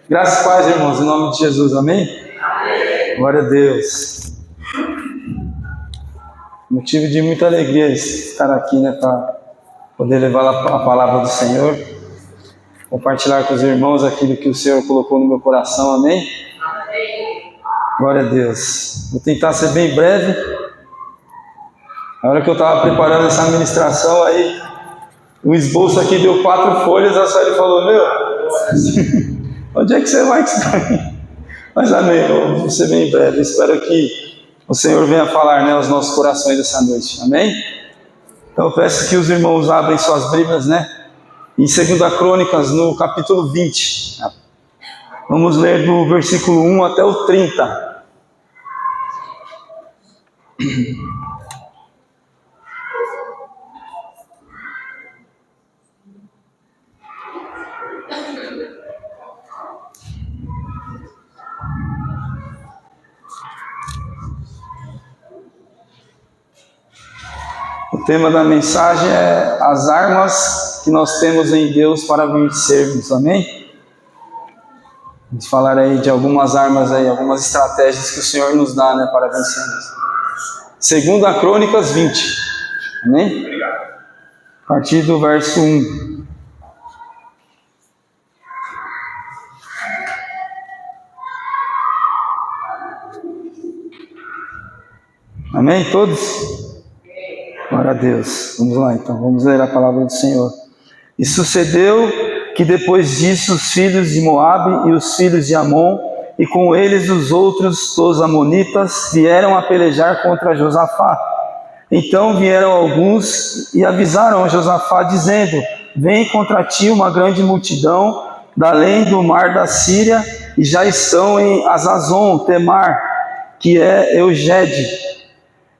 Graças e paz, irmãos, em nome de Jesus, amém? Amém. Glória a Deus. Motivo de muita alegria estar aqui, né, para poder levar a palavra do Senhor, compartilhar com os irmãos aquilo que o Senhor colocou no meu coração, amém? Amém. Glória a Deus. Vou tentar ser bem breve. Na hora que eu estava preparando essa ministração, aí o esboço aqui deu 4 folhas, a Sueli falou, onde é que você vai estar? Mas amém, eu vou ser bem breve. Espero que o Senhor venha falar, né, aos nossos corações essa noite, amém? Então eu peço que os irmãos abrem suas Bíblias, né? Em 2 Crônicas, no capítulo 20. Vamos ler do versículo 1 até o 30. O tema da mensagem é as armas que nós temos em Deus para vencermos, amém? Vamos falar aí de algumas armas aí, algumas estratégias que o Senhor nos dá, né, para vencermos. 2 Crônicas 20, amém? A partir do verso 1. Amém, todos? Glória a Deus. Vamos lá então, vamos ler a palavra do Senhor. E sucedeu que depois disso os filhos de Moabe e os filhos de Amon, e com eles os outros dos amonitas, vieram a pelejar contra Josafá. Então vieram alguns e avisaram a Josafá, dizendo, vem contra ti uma grande multidão, da além do mar da Síria, e já estão em Azazon, Temar, que é Eugede.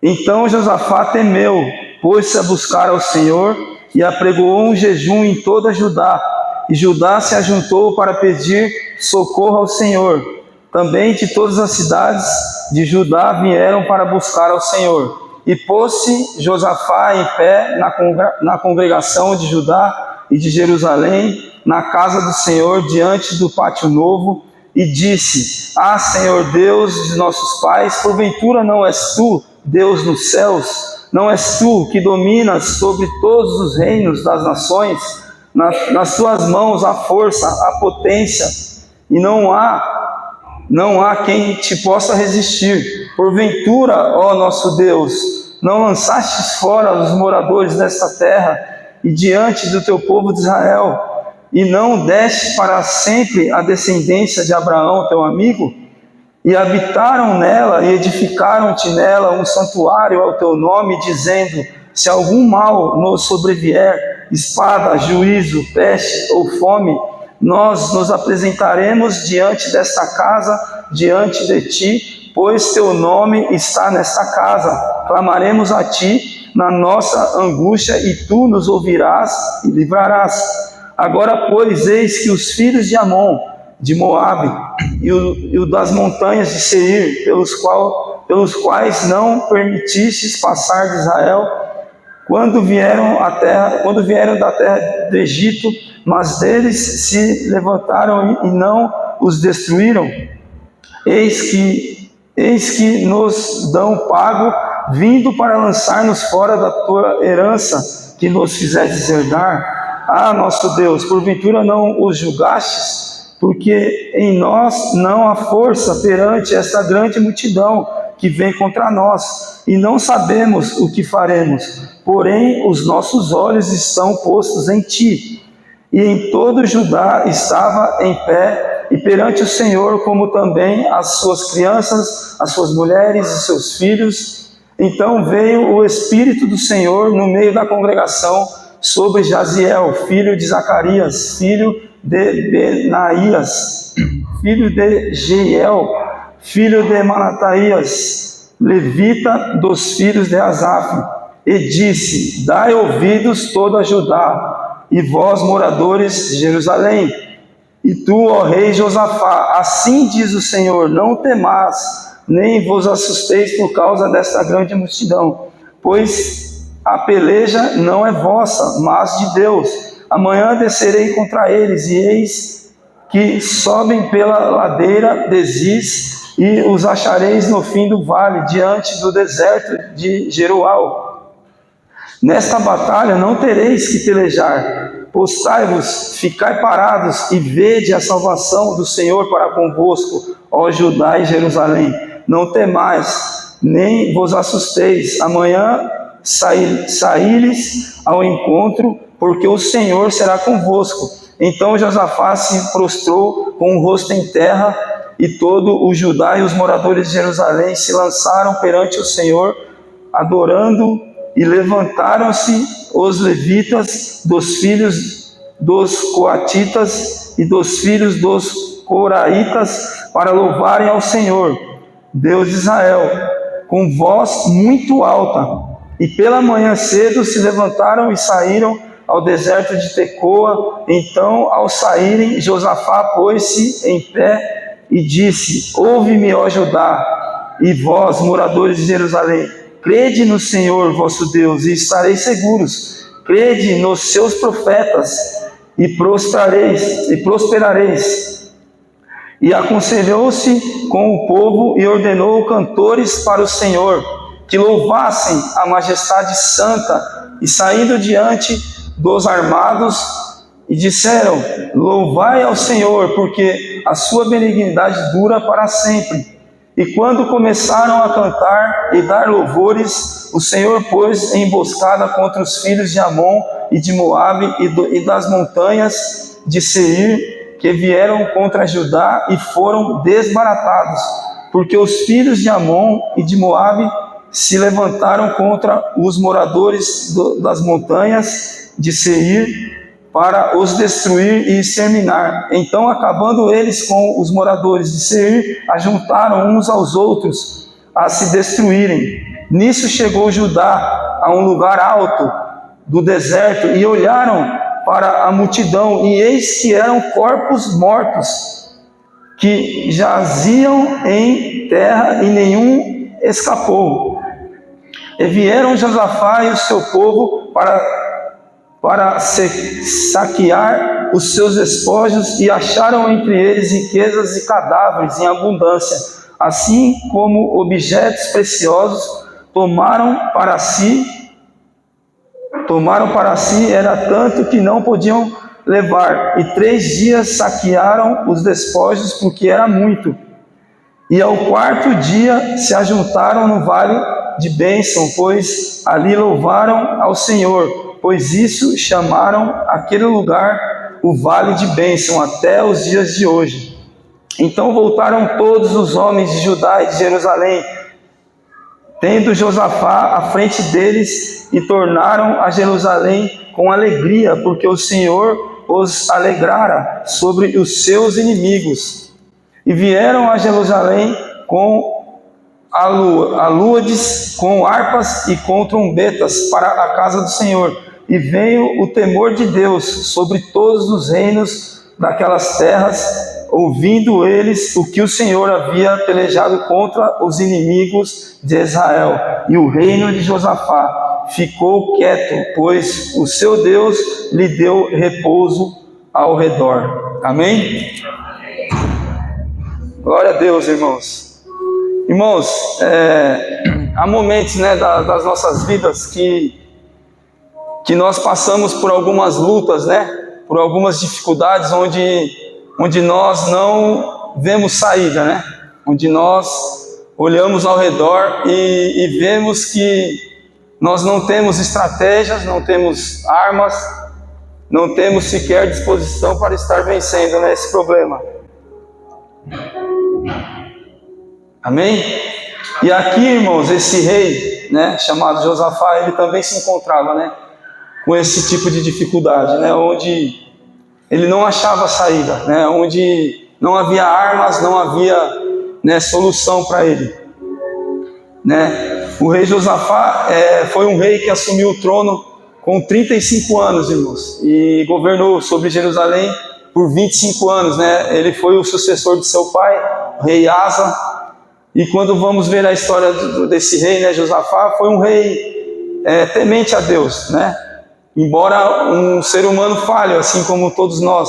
Então Josafá temeu, pôs-se a buscar ao Senhor e apregoou um jejum em toda Judá. E Judá se ajuntou para pedir socorro ao Senhor. Também de todas as cidades de Judá vieram para buscar ao Senhor. E pôs-se Josafá em pé na congregação de Judá e de Jerusalém, na casa do Senhor, diante do pátio novo, e disse, Ah, Senhor Deus de nossos pais, porventura não és tu, Deus nos céus? Não és tu que dominas sobre todos os reinos das nações? Nas tuas mãos a força, a potência, e não há quem te possa resistir. Porventura, ó nosso Deus, não lançastes fora os moradores desta terra e diante do teu povo de Israel, e não deste para sempre a descendência de Abraão, teu amigo? E habitaram nela e edificaram-te nela um santuário ao teu nome, dizendo, se algum mal nos sobrevier, espada, juízo, peste ou fome, nós nos apresentaremos diante desta casa, diante de ti, pois teu nome está nesta casa. Clamaremos a ti na nossa angústia e tu nos ouvirás e livrarás. Agora, pois, eis que os filhos de Amon, de Moabe e o das montanhas de Seir, pelos quais não permitistes passar de Israel, quando vieram da terra do Egito, mas deles se levantaram e não os destruíram. Eis que nos dão pago, vindo para lançar-nos fora da tua herança, que nos fizestes herdar. Ah, nosso Deus, porventura não os julgastes? Porque em nós não há força perante esta grande multidão que vem contra nós, e não sabemos o que faremos, porém os nossos olhos estão postos em ti. E em todo Judá estava em pé, e perante o Senhor, como também as suas crianças, as suas mulheres e seus filhos. Então veio o Espírito do Senhor no meio da congregação sobre Jaziel, filho de Zacarias, filho de Benaías, filho de Jeiel, filho de Manataías, levita dos filhos de Asaf, e disse, dai ouvidos toda Judá, e vós moradores de Jerusalém, e tu, ó rei Josafá, assim diz o Senhor, não temais, nem vos assusteis por causa desta grande multidão, pois a peleja não é vossa, mas de Deus. Amanhã descerei contra eles, e eis que sobem pela ladeira de Ziz, e os achareis no fim do vale, diante do deserto de Jerual. Nesta batalha não tereis que pelejar. Postai-vos, ficai parados, e vede a salvação do Senhor para convosco, ó Judá e Jerusalém. Não temais, nem vos assusteis. Amanhã saí-lhes ao encontro, porque o Senhor será convosco. Então Josafá se prostrou com o rosto em terra, e todo o Judá e os moradores de Jerusalém se lançaram perante o Senhor, adorando, e levantaram-se os levitas dos filhos dos coatitas e dos filhos dos coraitas para louvarem ao Senhor, Deus de Israel, com voz muito alta. E pela manhã cedo se levantaram e saíram ao deserto de Tecoa. Então, ao saírem, Josafá pôs-se em pé e disse: ouve-me, ó Judá, e vós, moradores de Jerusalém, crede no Senhor vosso Deus, e estareis seguros. Crede nos seus profetas, e prosperareis. E aconselhou-se com o povo, e ordenou cantores para o Senhor, que louvassem a majestade santa, e saindo diante dos armados, e disseram: louvai ao Senhor, porque a sua benignidade dura para sempre. E quando começaram a cantar e dar louvores, o Senhor pôs emboscada contra os filhos de Amon e de Moabe e das montanhas de Seir, que vieram contra Judá e foram desbaratados, porque os filhos de Amon e de Moabe se levantaram contra os moradores das montanhas de Seir, para os destruir e exterminar. Então, acabando eles com os moradores de Seir, ajuntaram uns aos outros a se destruírem. Nisso chegou Judá a um lugar alto do deserto, e olharam para a multidão, e eis que eram corpos mortos, que jaziam em terra, e nenhum escapou. E vieram Josafá e o seu povo para saquear os seus despojos, e acharam entre eles riquezas e cadáveres em abundância, assim como objetos preciosos. Tomaram para si, era tanto que não podiam levar, e 3 dias saquearam os despojos, porque era muito. E ao 4º dia se ajuntaram no vale de bênção, pois ali louvaram ao Senhor. Pois isso chamaram aquele lugar o Vale de Bênção até os dias de hoje. Então voltaram todos os homens de Judá e de Jerusalém, tendo Josafá à frente deles, e tornaram a Jerusalém com alegria, porque o Senhor os alegrara sobre os seus inimigos. E vieram a Jerusalém com alúades, com harpas e com trombetas para a casa do Senhor. E veio o temor de Deus sobre todos os reinos daquelas terras, ouvindo eles o que o Senhor havia pelejado contra os inimigos de Israel. E o reino de Josafá ficou quieto, pois o seu Deus lhe deu repouso ao redor. Amém? Glória a Deus, irmãos. Irmãos, há momentos, das nossas vidas que nós passamos por algumas lutas, por algumas dificuldades, onde nós não vemos saída, onde nós olhamos ao redor e vemos que nós não temos estratégias, não temos armas, não temos sequer disposição para estar vencendo esse problema. Amém? E aqui, irmãos, esse rei, chamado Josafá, ele também se encontrava, com esse tipo de dificuldade, onde ele não achava saída, onde não havia armas, não havia solução para ele. O rei Josafá foi um rei que assumiu o trono com 35 anos, irmãos, e governou sobre Jerusalém por 25 anos. Ele foi o sucessor de seu pai, o rei Asa, e quando vamos ver a história desse rei, Josafá foi um rei temente a Deus, embora um ser humano falho, assim como todos nós,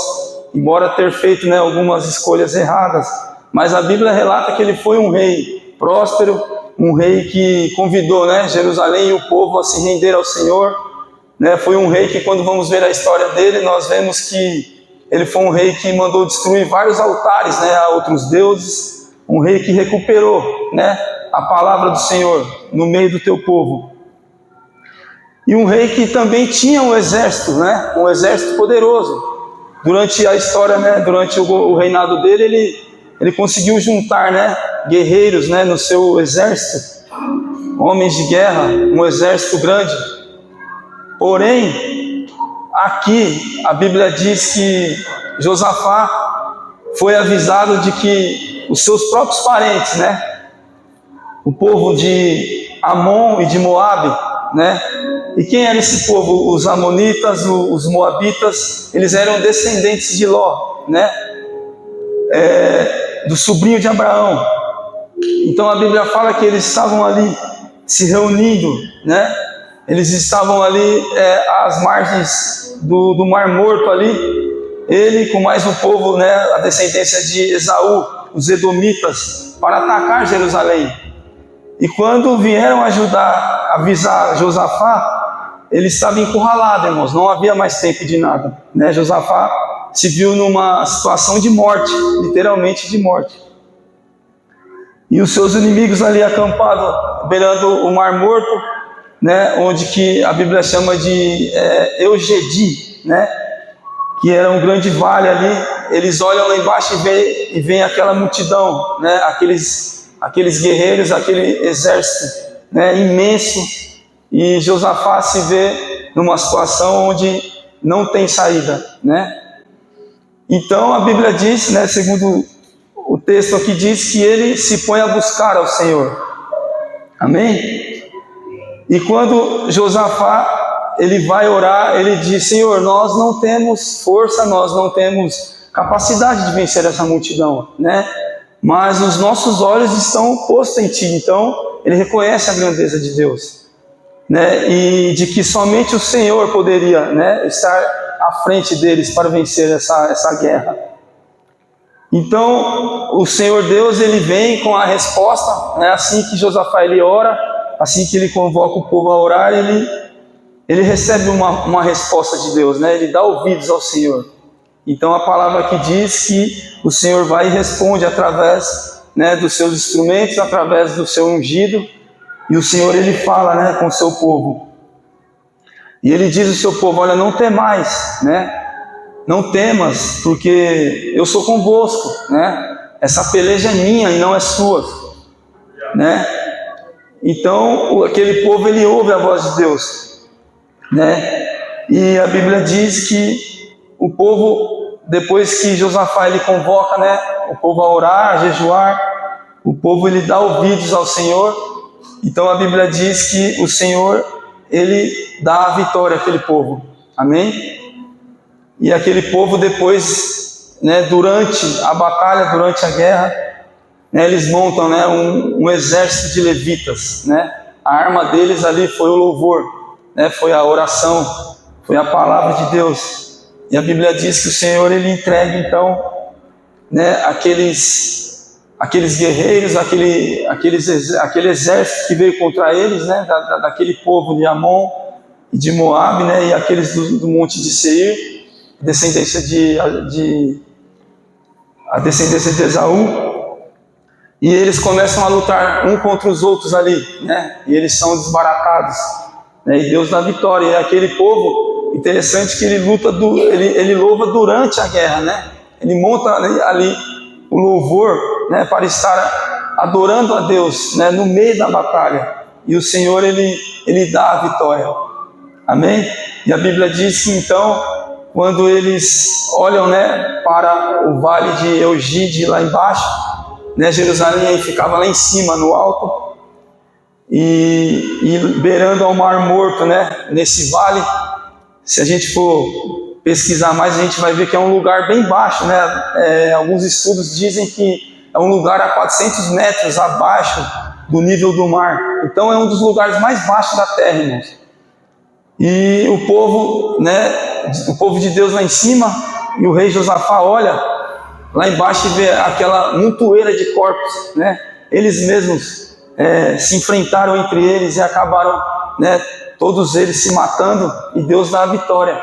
embora ter feito, né, algumas escolhas erradas, mas a Bíblia relata que ele foi um rei próspero, um rei que convidou, né, Jerusalém e o povo a se render ao Senhor, né? Foi um rei que, quando vamos ver a história dele, nós vemos que ele foi um rei que mandou destruir vários altares, né, a outros deuses, um rei que recuperou, né, a palavra do Senhor no meio do teu povo. E um rei que também tinha um exército, né, um exército poderoso. Durante a história, né, durante o reinado dele, ele conseguiu juntar, né, guerreiros, né, no seu exército, homens de guerra, um exército grande. Porém, aqui a Bíblia diz que Josafá foi avisado de que os seus próprios parentes, né, o povo de Amon e de Moabe, né, e quem era esse povo? Os amonitas, os moabitas, eles eram descendentes de Ló, né, do sobrinho de Abraão. Então a Bíblia fala que eles estavam ali se reunindo, né, eles estavam ali às margens do Mar Morto ali, ele com mais um povo, né, a descendência de Esaú, os edomitas, para atacar Jerusalém. E quando vieram avisar Josafá, ele estava encurralado, irmãos, não havia mais tempo de nada, né? Josafá se viu numa situação de morte, literalmente de morte. E os seus inimigos ali acampados, beirando o Mar Morto, né, onde que a Bíblia chama de Eugedi, né, que era um grande vale ali. Eles olham lá embaixo e veem aquela multidão, né, aqueles guerreiros, aquele exército, né, imenso. E Josafá se vê numa situação onde não tem saída, né? Então a Bíblia diz, né, segundo o texto aqui diz, que ele se põe a buscar ao Senhor. Amém? E quando Josafá, ele vai orar, ele diz: Senhor, nós não temos força, nós não temos capacidade de vencer essa multidão, né? Mas os nossos olhos estão postos em Ti. Então, ele reconhece a grandeza de Deus, né? E de que somente o Senhor poderia, né, estar à frente deles para vencer essa guerra. Então, o Senhor Deus, ele vem com a resposta, né? Assim que Josafá ele ora, assim que ele convoca o povo a orar, ele recebe uma resposta de Deus, né? Ele dá ouvidos ao Senhor. Então a palavra aqui diz que o Senhor vai e responde através, né, dos seus instrumentos, através do seu ungido, e o Senhor ele fala, né, com o seu povo. E ele diz ao seu povo: olha, não temais, né? Não temas, porque eu sou convosco, né? Essa peleja é minha e não é sua, né? Então, aquele povo, ele ouve a voz de Deus, né? E a Bíblia diz que o povo, depois que Josafá ele convoca, né, o povo a orar, a jejuar, o povo ele dá ouvidos ao Senhor. Então a Bíblia diz que o Senhor ele dá a vitória àquele povo. Amém? E aquele povo depois, né, durante a batalha, durante a guerra, né, eles montam, né, um exército de levitas, né? A arma deles ali foi o louvor, né, foi a oração, foi a palavra de Deus. E a Bíblia diz que o Senhor ele entrega então, né, aqueles guerreiros, aquele exército que veio contra eles, né, daquele povo de Amon e de Moabe, né, e aqueles do monte de Seir, a descendência de Esaú. E eles começam a lutar um contra os outros ali, né? E eles são desbaratados, né? E Deus dá vitória. E aquele povo, interessante que ele louva durante a guerra, né? Ele monta ali o louvor, né, para estar adorando a Deus, né, no meio da batalha. E o Senhor ele dá a vitória. Amém? E a Bíblia diz que então, quando eles olham, né, para o vale de Eugide lá embaixo, né, Jerusalém ficava lá em cima, no alto, e beirando ao Mar Morto, né, nesse vale. Se a gente for pesquisar mais, a gente vai ver que é um lugar bem baixo, né? Alguns estudos dizem que é um lugar a 400 metros abaixo do nível do mar. Então é um dos lugares mais baixos da terra, irmãos. E o povo, né, o povo de Deus lá em cima, e o rei Josafá olha lá embaixo e vê aquela montoeira de corpos, né? Eles mesmos se enfrentaram entre eles e acabaram, né, todos eles se matando, e Deus dá a vitória,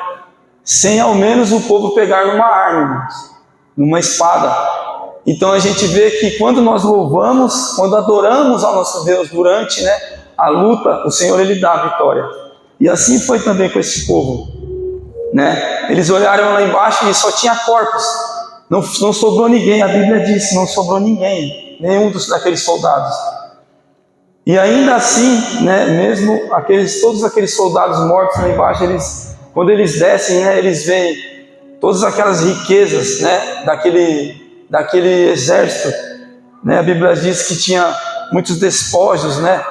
sem ao menos o povo pegar uma arma, irmãos, numa espada. Então a gente vê que quando nós louvamos, quando adoramos ao nosso Deus durante, né, a luta, o Senhor ele dá a vitória. E assim foi também com esse povo, né? Eles olharam lá embaixo e só tinha corpos, não sobrou ninguém. A Bíblia diz, não sobrou ninguém, nenhum daqueles soldados. E ainda assim, né, mesmo todos aqueles soldados mortos lá embaixo, quando eles descem, né, eles veem todas aquelas riquezas, né, daquele exército, né? A Bíblia diz que tinha muitos despojos, né,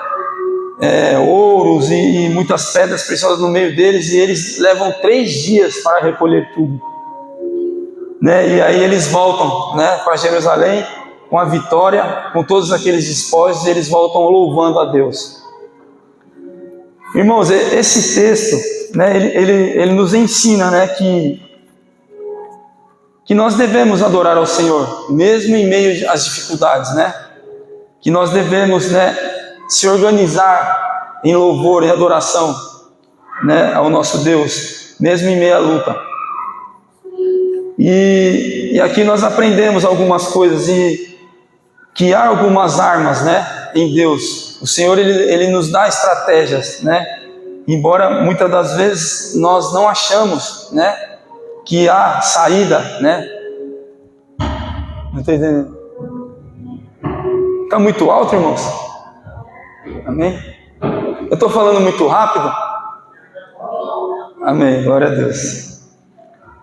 ouros e muitas pedras preciosas no meio deles, e eles levam 3 dias para recolher tudo, né? E aí eles voltam, né, para Jerusalém com a vitória, com todos aqueles despojos, e eles voltam louvando a Deus. Irmãos, esse texto, né, ele nos ensina, né, que nós devemos adorar ao Senhor, mesmo em meio às dificuldades, né? Que nós devemos, né, se organizar em louvor e adoração, né, ao nosso Deus, mesmo em meio à luta. E aqui nós aprendemos algumas coisas, e que há algumas armas, né, em Deus. O Senhor ele nos dá estratégias, né? Embora muitas das vezes nós não achamos, né, que há saída, né? Não estou entendendo. Está muito alto, irmãos? Amém? Eu estou falando muito rápido? Amém, glória a Deus.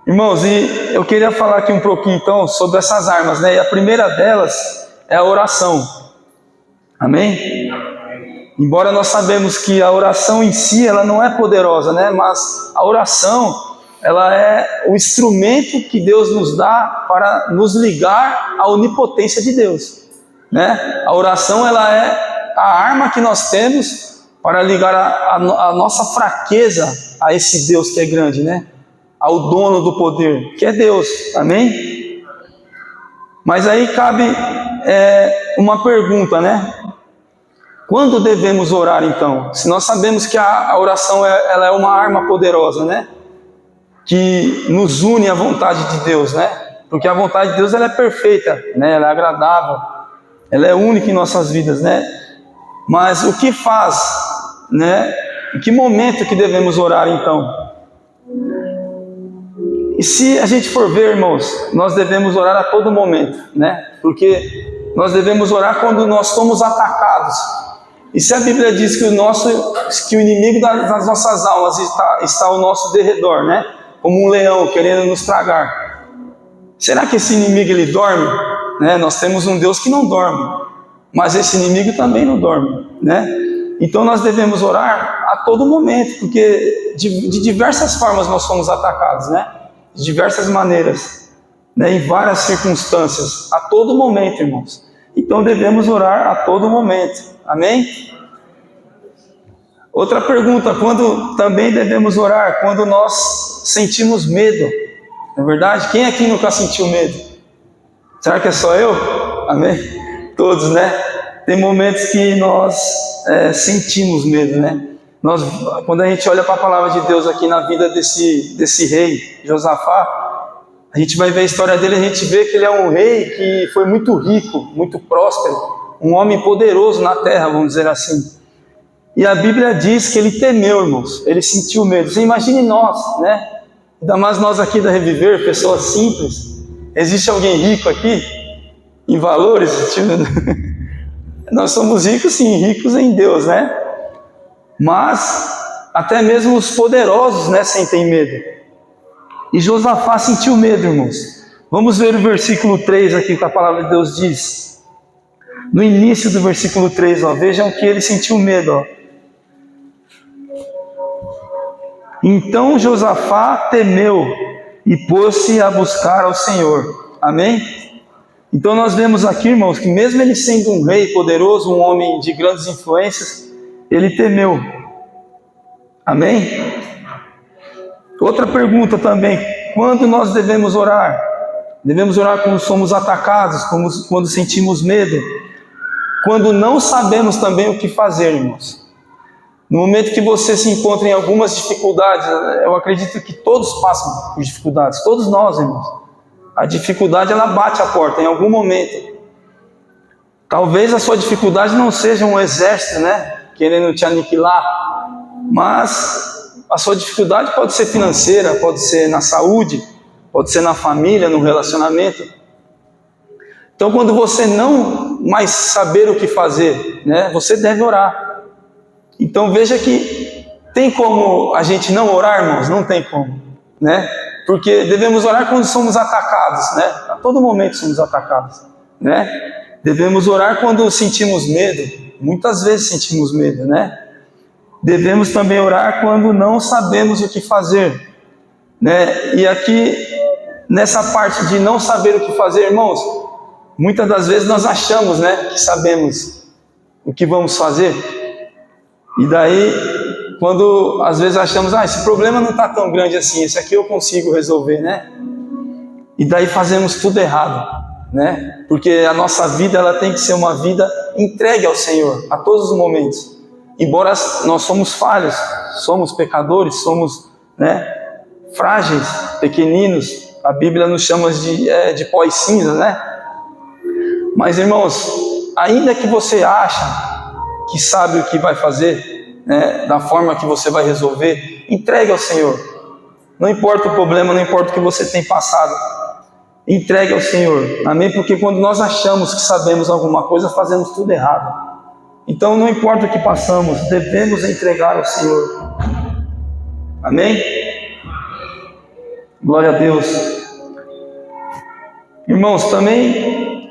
Irmãos, e eu queria falar aqui um pouquinho então sobre essas armas, né? E a primeira delas é a oração. Amém? Embora nós sabemos que a oração em si ela não é poderosa, né? Mas a oração ela é o instrumento que Deus nos dá para nos ligar à onipotência de Deus, né? A oração ela é a arma que nós temos para ligar a nossa fraqueza a esse Deus que é grande, né? Ao dono do poder, que é Deus. Amém? Mas aí cabe uma pergunta, né? Quando devemos orar então? Se nós sabemos que a oração ela é uma arma poderosa, né? Que nos une à vontade de Deus, né? Porque a vontade de Deus ela é perfeita, né? Ela é agradável, ela é única em nossas vidas, né? Mas o que faz, né? Em que momento que devemos orar então? E se a gente for ver, irmãos, nós devemos orar a todo momento, né? Porque nós devemos orar quando nós somos atacados. E se a Bíblia diz que o inimigo das nossas almas está ao nosso derredor, né? Como um leão querendo nos tragar. Será que esse inimigo ele dorme? Né? Nós temos um Deus que não dorme, mas esse inimigo também não dorme, né? Então nós devemos orar a todo momento, porque de diversas formas nós somos atacados, né? De diversas maneiras, né? Em várias circunstâncias, a todo momento, irmãos. Então devemos orar a todo momento. Amém? Outra pergunta, quando também devemos orar? Quando nós sentimos medo. Não é verdade? Quem aqui nunca sentiu medo? Será que é só eu? Amém? Todos, né? Tem momentos que nós sentimos medo, né? Quando a gente olha para a palavra de Deus aqui na vida desse rei, Josafá, a gente vai ver a história dele, a gente vê que ele é um rei que foi muito rico, muito próspero, um homem poderoso na terra, vamos dizer assim. E a Bíblia diz que ele temeu, irmãos, ele sentiu medo. Você imagine nós, né? Ainda mais nós aqui da Reviver, pessoas simples. Existe alguém rico aqui? Em valores? Nós somos ricos sim, ricos em Deus, né? Mas até mesmo os poderosos, né, sentem medo. E Josafá sentiu medo, irmãos. Vamos ver o versículo 3 aqui que a palavra de Deus diz. No início do versículo 3, ó, vejam que ele sentiu medo, ó. Então Josafá temeu e pôs-se a buscar ao Senhor. Amém? Então nós vemos aqui, irmãos, que mesmo ele sendo um rei poderoso, um homem de grandes influências, ele temeu. Amém? Outra pergunta também, quando nós devemos orar? Devemos orar quando somos atacados, quando sentimos medo, quando não sabemos também o que fazer, irmãos. No momento que você se encontra em algumas dificuldades, eu acredito que todos passam por dificuldades, todos nós, irmãos. A dificuldade, ela bate a porta em algum momento. Talvez a sua dificuldade não seja um exército, querendo te aniquilar, mas a sua dificuldade pode ser financeira, pode ser na saúde, pode ser na família, no relacionamento. Então, quando você não mais saber o que fazer, você deve orar. Então, veja que tem como a gente não orar, irmãos? Não tem como, Porque devemos orar quando somos atacados, A todo momento somos atacados, Devemos orar quando sentimos medo. Muitas vezes sentimos medo, Devemos também orar quando não sabemos o que fazer, E aqui, nessa parte de não saber o que fazer, irmãos, muitas das vezes nós achamos, que sabemos o que vamos fazer. E daí, quando às vezes achamos, esse problema não está tão grande assim, esse aqui eu consigo resolver, E daí fazemos tudo errado, Porque a nossa vida, ela tem que ser uma vida entregue ao Senhor, a todos os momentos. Embora nós somos falhos, somos pecadores, somos, frágeis, pequeninos, a Bíblia nos chama de pó e cinza, Mas, irmãos, ainda que você ache que sabe o que vai fazer, da forma que você vai resolver, entregue ao Senhor. Não importa o problema, não importa o que você tem passado, entregue ao Senhor, amém? Porque quando nós achamos que sabemos alguma coisa, fazemos tudo errado. Então, não importa o que passamos, devemos entregar ao Senhor, amém? Glória a Deus. Irmãos, também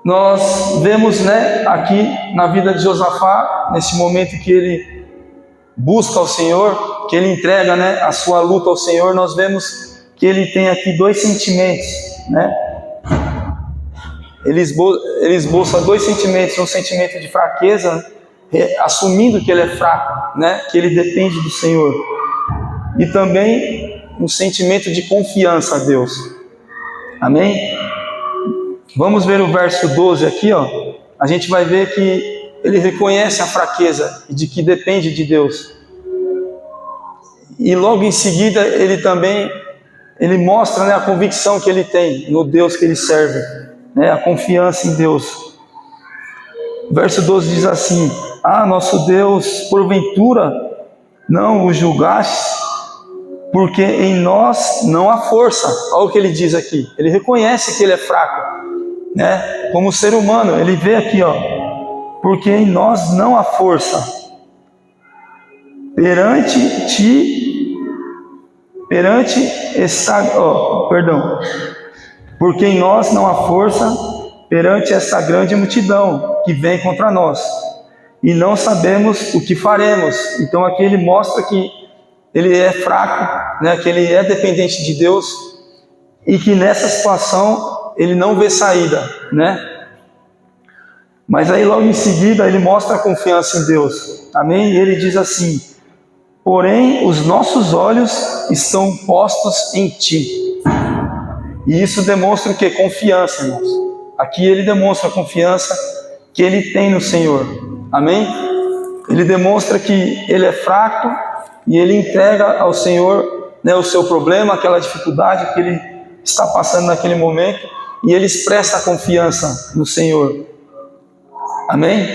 nós vemos, aqui na vida de Josafá, nesse momento que ele busca ao Senhor, que ele entrega, a sua luta ao Senhor, nós vemos que ele tem aqui dois sentimentos, Ele esboça dois sentimentos, um sentimento de fraqueza, assumindo que ele é fraco, que ele depende do Senhor, e também um sentimento de confiança a Deus, amém? Vamos ver o verso 12 aqui, a gente vai ver que ele reconhece a fraqueza e de que depende de Deus. E logo em seguida ele mostra, a convicção que ele tem no Deus que ele serve, a confiança em Deus. O verso 12 diz assim: nosso Deus, porventura não o julgaste, porque em nós não há força. Olha o que ele diz aqui, ele reconhece que ele é fraco, como ser humano, ele vê aqui, porque em nós não há força, porque em nós não há força perante essa grande multidão que vem contra nós, e não sabemos o que faremos. Então aqui ele mostra que ele é fraco, que ele é dependente de Deus, e que nessa situação ele não vê saída, Mas aí logo em seguida ele mostra a confiança em Deus, amém? E ele diz assim: porém os nossos olhos estão postos em Ti. E isso demonstra o quê? Confiança, irmãos. Aqui ele demonstra a confiança que ele tem no Senhor, amém? Ele demonstra que ele é fraco e ele entrega ao Senhor, o seu problema, aquela dificuldade que ele está passando naquele momento, e ele expressa a confiança no Senhor, amém?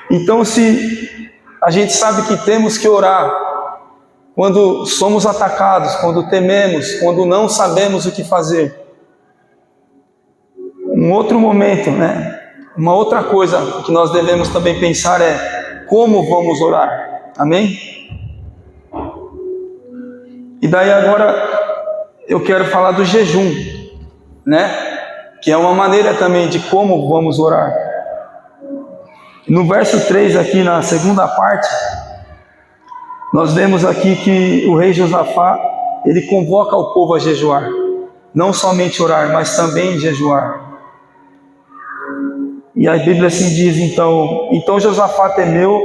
Então, se a gente sabe que temos que orar quando somos atacados, quando tememos, quando não sabemos o que fazer, um outro momento, uma outra coisa que nós devemos também pensar é como vamos orar, amém? E daí agora eu quero falar do jejum, que é uma maneira também de como vamos orar. No verso 3 aqui, na segunda parte, nós vemos aqui que o rei Josafá, ele convoca o povo a jejuar, não somente orar, mas também jejuar. E a Bíblia assim diz, então Josafá temeu,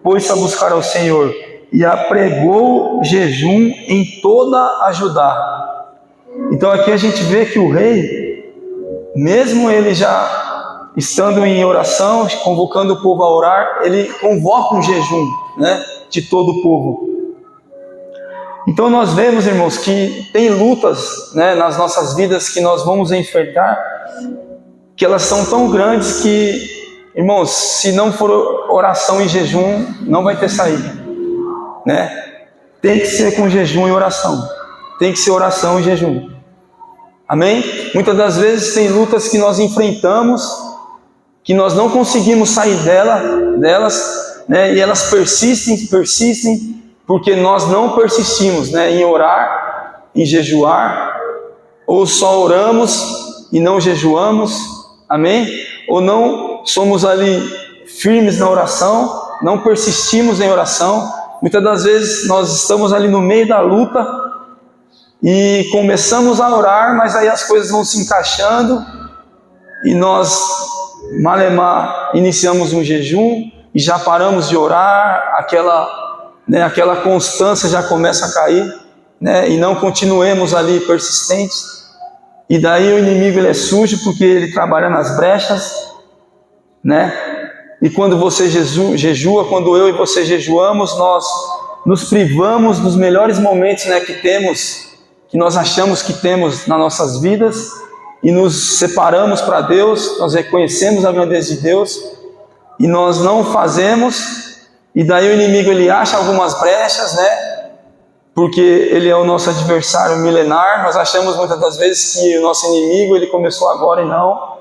pôs-se a buscar ao Senhor, e apregou jejum em toda a Judá. Então aqui a gente vê que o rei, mesmo ele já estando em oração, convocando o povo a orar, ele convoca um jejum, né, de todo o povo. Então nós vemos, irmãos, que tem lutas, né, nas nossas vidas que nós vamos enfrentar, que elas são tão grandes que, irmãos, se não for oração e jejum, não vai ter saída, né? Tem que ser com jejum e oração. Tem que ser oração e jejum. Amém? Muitas das vezes tem lutas que nós enfrentamos, que nós não conseguimos sair delas, né? E elas persistem, porque nós não persistimos, né, em orar, em jejuar, ou só oramos e não jejuamos, amém? Ou não somos ali firmes na oração, não persistimos em oração. Muitas das vezes nós estamos ali no meio da luta e começamos a orar, mas aí as coisas vão se encaixando e nós, malemar, iniciamos um jejum e já paramos de orar, aquela constância já começa a cair, né? E não continuemos ali persistentes. E daí o inimigo ele é sujo porque ele trabalha nas brechas, né? E quando você jejua, quando eu e você jejuamos, nós nos privamos dos melhores momentos, né, que nós achamos que temos nas nossas vidas, e nos separamos para Deus, nós reconhecemos a grandeza de Deus, e nós não fazemos. E daí o inimigo ele acha algumas brechas, né? Porque ele é o nosso adversário milenar. Nós achamos muitas das vezes que o nosso inimigo ele começou agora e não,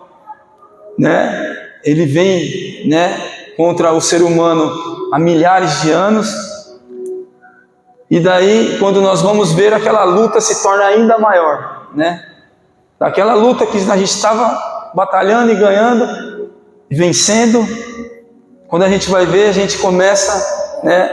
né? Ele vem, né, contra o ser humano há milhares de anos. E daí quando nós vamos ver, aquela luta se torna ainda maior, né? Daquela luta que a gente estava batalhando e ganhando, vencendo, quando a gente vai ver, a gente começa, né,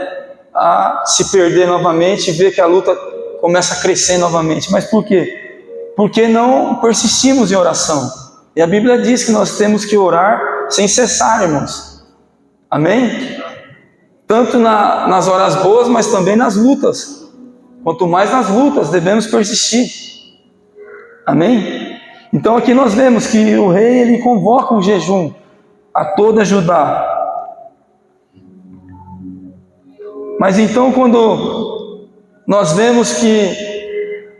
a se perder novamente e ver que a luta começa a crescer novamente. Mas por quê? Porque não persistimos em oração. E a Bíblia diz que nós temos que orar sem cessar, irmãos. Amém? Tanto nas horas boas, mas também nas lutas. Quanto mais nas lutas, devemos persistir. Amém? Então aqui nós vemos que o rei ele convoca um jejum a toda Judá. Mas então quando nós vemos que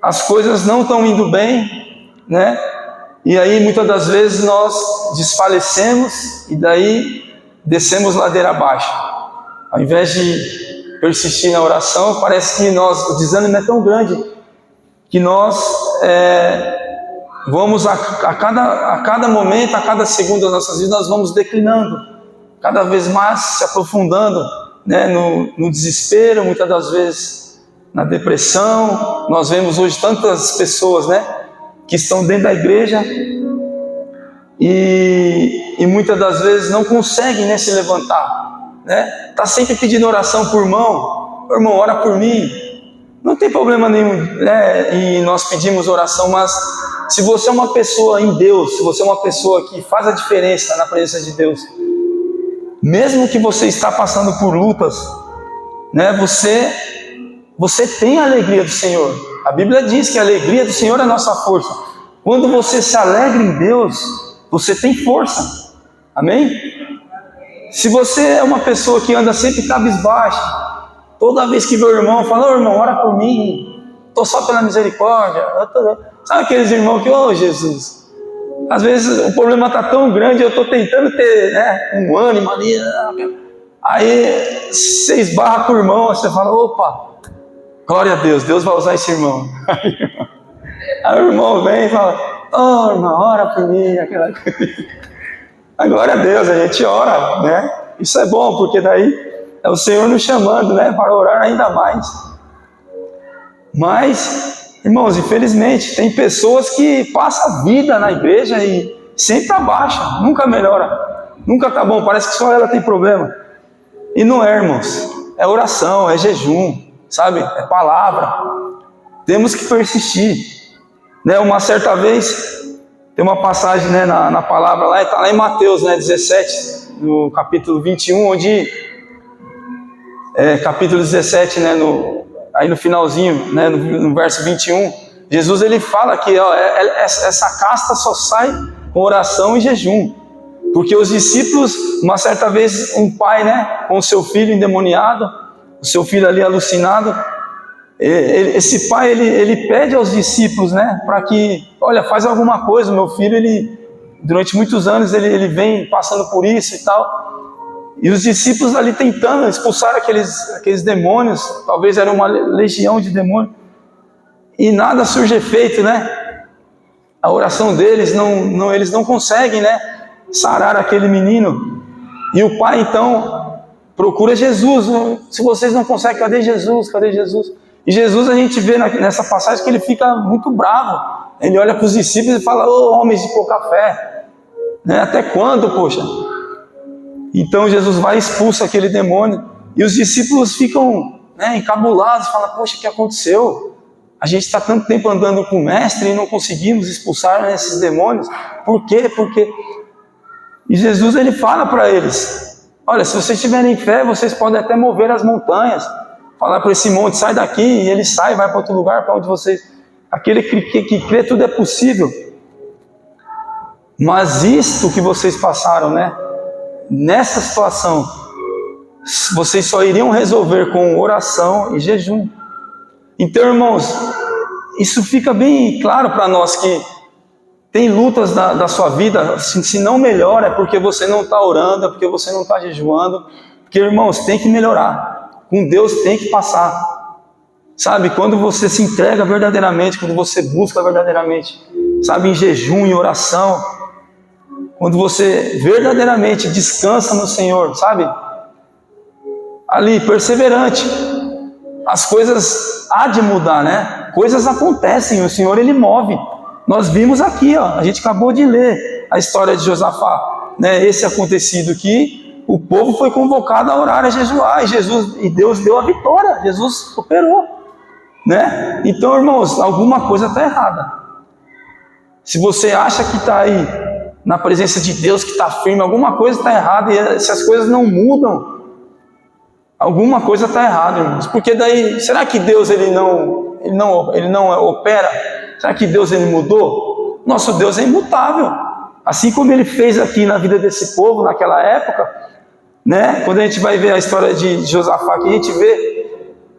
as coisas não estão indo bem, né? E aí muitas das vezes nós desfalecemos e daí descemos ladeira abaixo. Ao invés de persistir na oração, parece que o desânimo é tão grande que nós vamos a cada momento, a cada segundo das nossas vidas, nós vamos declinando, cada vez mais se aprofundando, né, no desespero, muitas das vezes na depressão. Nós vemos hoje tantas pessoas, né, que estão dentro da igreja e muitas das vezes não conseguem, né, se levantar, né? Tá sempre pedindo oração por irmão, ora por mim. Não tem problema nenhum, né, e nós pedimos oração, mas se você é uma pessoa em Deus, se você é uma pessoa que faz a diferença na presença de Deus, mesmo que você está passando por lutas, né, você tem a alegria do Senhor. A Bíblia diz que a alegria do Senhor é a nossa força. Quando você se alegra em Deus, você tem força. Amém? Se você é uma pessoa que anda sempre cabisbaixo, toda vez que vê o irmão, fala: ô irmão, ora por mim, estou só pela misericórdia. Sabe aqueles irmãos que, ô Jesus, às vezes o problema está tão grande, eu estou tentando ter, né, um ânimo ali, aí você esbarra com o irmão, você fala: opa, glória a Deus, Deus vai usar esse irmão. Aí o irmão vem e fala: ô irmão, ora por mim, aquela coisa. Glória a Deus, a gente ora, né? Isso é bom, porque daí é o Senhor nos chamando, né, para orar ainda mais. Mas, irmãos, infelizmente, tem pessoas que passam a vida na igreja e sempre abaixa, nunca melhora, nunca tá bom, parece que só ela tem problema. E não é, irmãos, é oração, é jejum, sabe? É palavra. Temos que persistir, né? Uma certa vez, tem uma passagem, né, na palavra lá, está lá em Mateus, né, 17, no capítulo 21, onde, capítulo 17, né, aí no finalzinho, né, no verso 21, Jesus ele fala que essa casta só sai com oração e jejum. Porque os discípulos, uma certa vez, um pai, né, com o seu filho endemoniado, o seu filho ali alucinado, esse pai ele pede aos discípulos, né, para que, olha, faz alguma coisa, o meu filho, durante muitos anos ele vem passando por isso e tal. E os discípulos ali tentando expulsar aqueles demônios, talvez era uma legião de demônios, e nada surge efeito, né? A oração deles, eles não conseguem, né, sarar aquele menino. E o pai então procura Jesus. Se vocês não conseguem, cadê Jesus? Cadê Jesus? E Jesus, a gente vê nessa passagem que ele fica muito bravo. Ele olha para os discípulos e fala: ô homens de pouca fé, né? Até quando, poxa? Então Jesus vai e expulsa aquele demônio. E os discípulos ficam, né, encabulados, falam: poxa, o que aconteceu? A gente está tanto tempo andando com o mestre e não conseguimos expulsar esses demônios. Por quê? Porque... E Jesus ele fala para eles: olha, se vocês tiverem fé, vocês podem até mover as montanhas. Falar para esse monte: sai daqui, e ele sai, vai para outro lugar, para onde vocês... Aquele que crê, tudo é possível. Mas isto que vocês passaram, né? Nessa situação, vocês só iriam resolver com oração e jejum. Então, irmãos, isso fica bem claro para nós que tem lutas da sua vida, se não melhora é porque você não está orando, é porque você não está jejuando. Porque, irmãos, tem que melhorar. Com Deus tem que passar. Sabe, quando você se entrega verdadeiramente, quando você busca verdadeiramente, sabe, em jejum, em oração, quando você verdadeiramente descansa no Senhor, sabe, ali, perseverante, as coisas há de mudar, né? Coisas acontecem, o Senhor ele move. Nós vimos aqui, ó, a gente acabou de ler a história de Josafá, né? Esse acontecido que o povo foi convocado a orar, a jejuar, e Deus deu a vitória, Jesus operou, né? Então, irmãos, alguma coisa está errada. Se você acha que está aí na presença de Deus, que está firme, alguma coisa está errada, e se as coisas não mudam, alguma coisa está errada, irmãos. Porque daí, será que Deus ele não opera? Será que Deus ele mudou? Nosso Deus é imutável. Assim como ele fez aqui na vida desse povo naquela época, né? Quando a gente vai ver a história de Josafá aqui, a gente vê,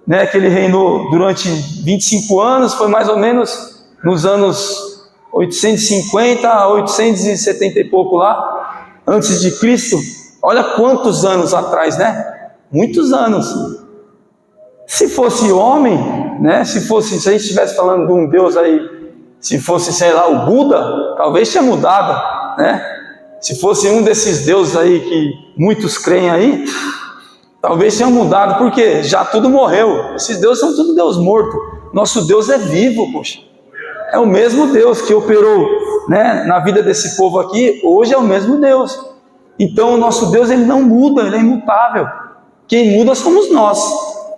né, que ele reinou durante 25 anos, foi mais ou menos nos anos 850 a 870 e pouco lá, antes de Cristo. Olha quantos anos atrás, né? Muitos anos. Se fosse homem, né? Se a gente estivesse falando de um Deus aí, se fosse, sei lá, o Buda, talvez tinha mudado, né? Se fosse um desses deuses aí que muitos creem aí, talvez tenha mudado, porque já tudo morreu. Esses deuses são tudo Deus morto. Nosso Deus é vivo, poxa. É o mesmo Deus que operou, né, na vida desse povo aqui, hoje é o mesmo Deus. Então o nosso Deus ele não muda, ele é imutável. Quem muda somos nós.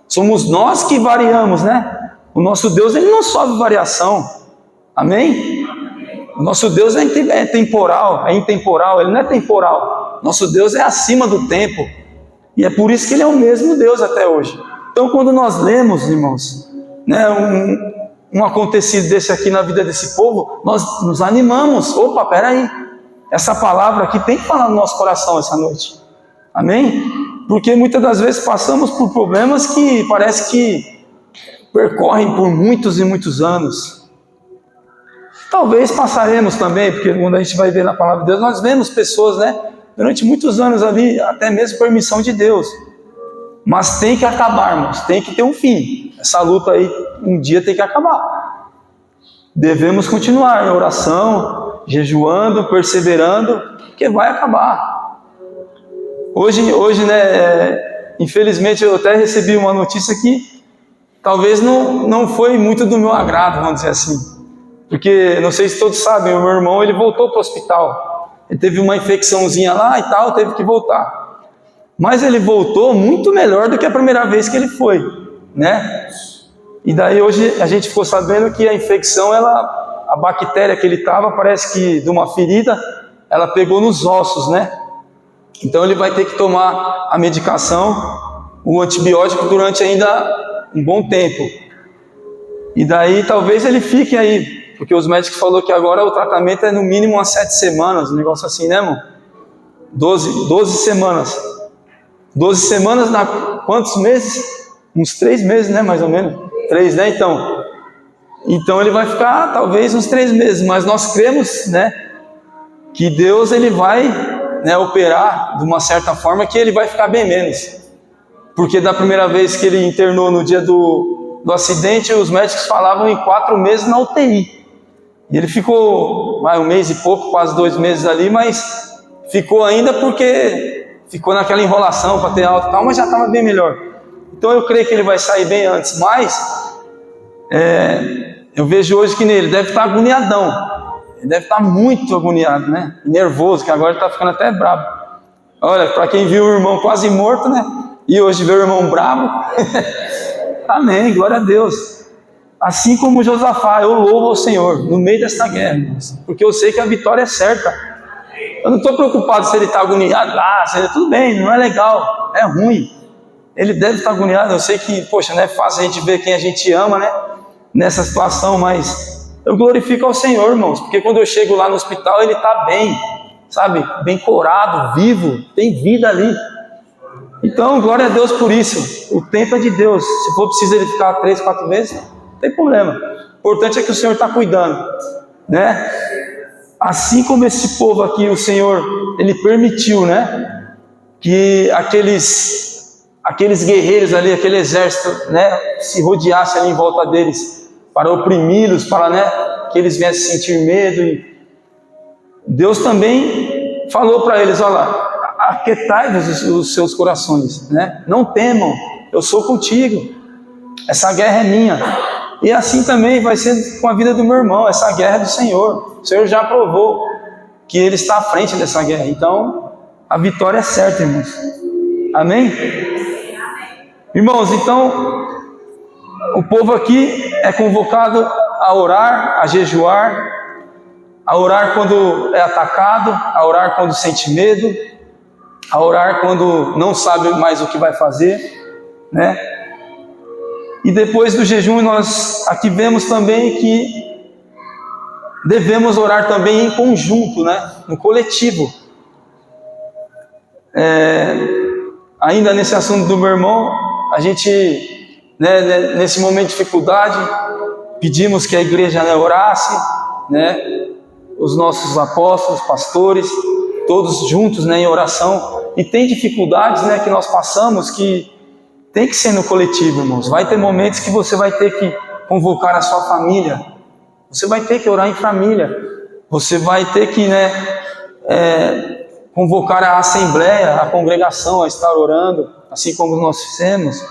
Somos nós que variamos, né? O nosso Deus ele não sofre variação. Amém? O nosso Deus é temporal, é intemporal, ele não é temporal. Nosso Deus é acima do tempo. E é por isso que ele é o mesmo Deus até hoje. Então quando nós lemos, irmãos, né, um acontecido desse aqui na vida desse povo, nós nos animamos. Opa, peraí, essa palavra aqui tem que falar no nosso coração essa noite. Amém? Porque muitas das vezes passamos por problemas que parece que percorrem por muitos e muitos anos. Talvez passaremos também, porque quando a gente vai ver na palavra de Deus, nós vemos pessoas, né, durante muitos anos ali, até mesmo permissão de Deus. Mas tem que acabar, irmãos, tem que ter um fim. Essa luta aí, um dia tem que acabar. Devemos continuar em oração, jejuando, perseverando, porque vai acabar. Hoje, né, infelizmente eu até recebi uma notícia que talvez não foi muito do meu agrado, vamos dizer assim. Porque, não sei se todos sabem, o meu irmão ele voltou para o hospital. Ele teve uma infecçãozinha lá e tal, teve que voltar. Mas ele voltou muito melhor do que a primeira vez que ele foi, né? E daí hoje a gente ficou sabendo que a infecção, a bactéria que ele estava, parece que de uma ferida, ela pegou nos ossos, né? Então ele vai ter que tomar a medicação, o antibiótico durante ainda um bom tempo. E daí talvez ele fique aí, porque os médicos falaram que agora o tratamento é no mínimo umas 7 semanas, um negócio assim, né, irmão? 12 semanas. 12 semanas na quantos meses? Uns 3 meses, né, mais ou menos? 3, né, então? Então ele vai ficar talvez uns 3 meses, mas nós cremos, né, que Deus ele vai, né, operar de uma certa forma que ele vai ficar bem menos. Porque da primeira vez que ele internou no dia do acidente, os médicos falavam em 4 meses na UTI. E ele ficou 1 mês e pouco, quase 2 meses ali, mas ficou ainda porque ficou naquela enrolação para ter alta e tal, mas já estava bem melhor. Então eu creio que ele vai sair bem antes, mas eu vejo hoje que ele deve estar agoniadão. Ele deve estar muito agoniado, né? Nervoso, que agora ele está ficando até bravo. Olha, para quem viu o irmão quase morto, né? E hoje vê o irmão bravo. Amém, glória a Deus. Assim como Josafá, eu louvo ao Senhor no meio dessa guerra, irmãos, porque eu sei que a vitória é certa. Eu não estou preocupado se ele está agoniado, tudo bem, não é legal, é ruim. Ele deve estar agoniado, eu sei que, poxa, não é fácil a gente ver quem a gente ama, né? Nessa situação, mas eu glorifico ao Senhor, irmãos, porque quando eu chego lá no hospital, ele está bem, sabe? Bem corado, vivo, tem vida ali. Então, glória a Deus por isso. O tempo é de Deus. Se for preciso ele ficar 3, 4 vezes, não tem problema. O importante é que o Senhor está cuidando, né? Assim como esse povo aqui, o Senhor, ele permitiu, né? Que aqueles guerreiros ali, aquele exército, né? Se rodeasse ali em volta deles para oprimi-los, para, né? Que eles viessem sentir medo. E Deus também falou para eles, olha lá, aquietai-vos os seus corações, né? Não temam, eu sou contigo, essa guerra é minha. E assim também vai ser com a vida do meu irmão, essa guerra é do Senhor. O Senhor já provou que Ele está à frente dessa guerra, então a vitória é certa, irmãos. Amém? Irmãos, então o povo aqui é convocado a orar, a jejuar, a orar quando é atacado, a orar quando sente medo, a orar quando não sabe mais o que vai fazer, né? E depois do jejum nós aqui vemos também que devemos orar também em conjunto, né? No coletivo. Ainda nesse assunto do meu irmão, a gente, né, nesse momento de dificuldade, pedimos que a igreja, né, orasse, né? Os nossos apóstolos, pastores, todos juntos, né, em oração. E tem dificuldades, né, que nós passamos que tem que ser no coletivo, irmãos. Vai ter momentos que você vai ter que convocar a sua família. Você vai ter que orar em família. Você vai ter que, né, convocar a assembleia, a congregação a estar orando, assim como nós fizemos.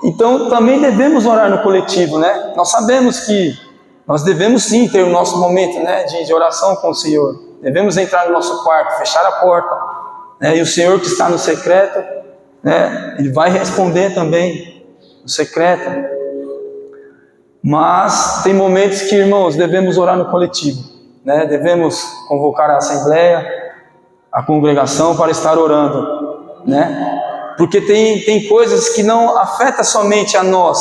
Então também devemos orar no coletivo, né? Nós sabemos que nós devemos sim ter o nosso momento, né, de oração com o Senhor. Devemos entrar no nosso quarto, fechar a porta, né, e o Senhor que está no secreto, né, Ele vai responder também no secreto. Mas tem momentos que, irmãos, devemos orar no coletivo, né? Devemos convocar a assembleia, a congregação para estar orando, né? Porque tem coisas que não afetam somente a nós,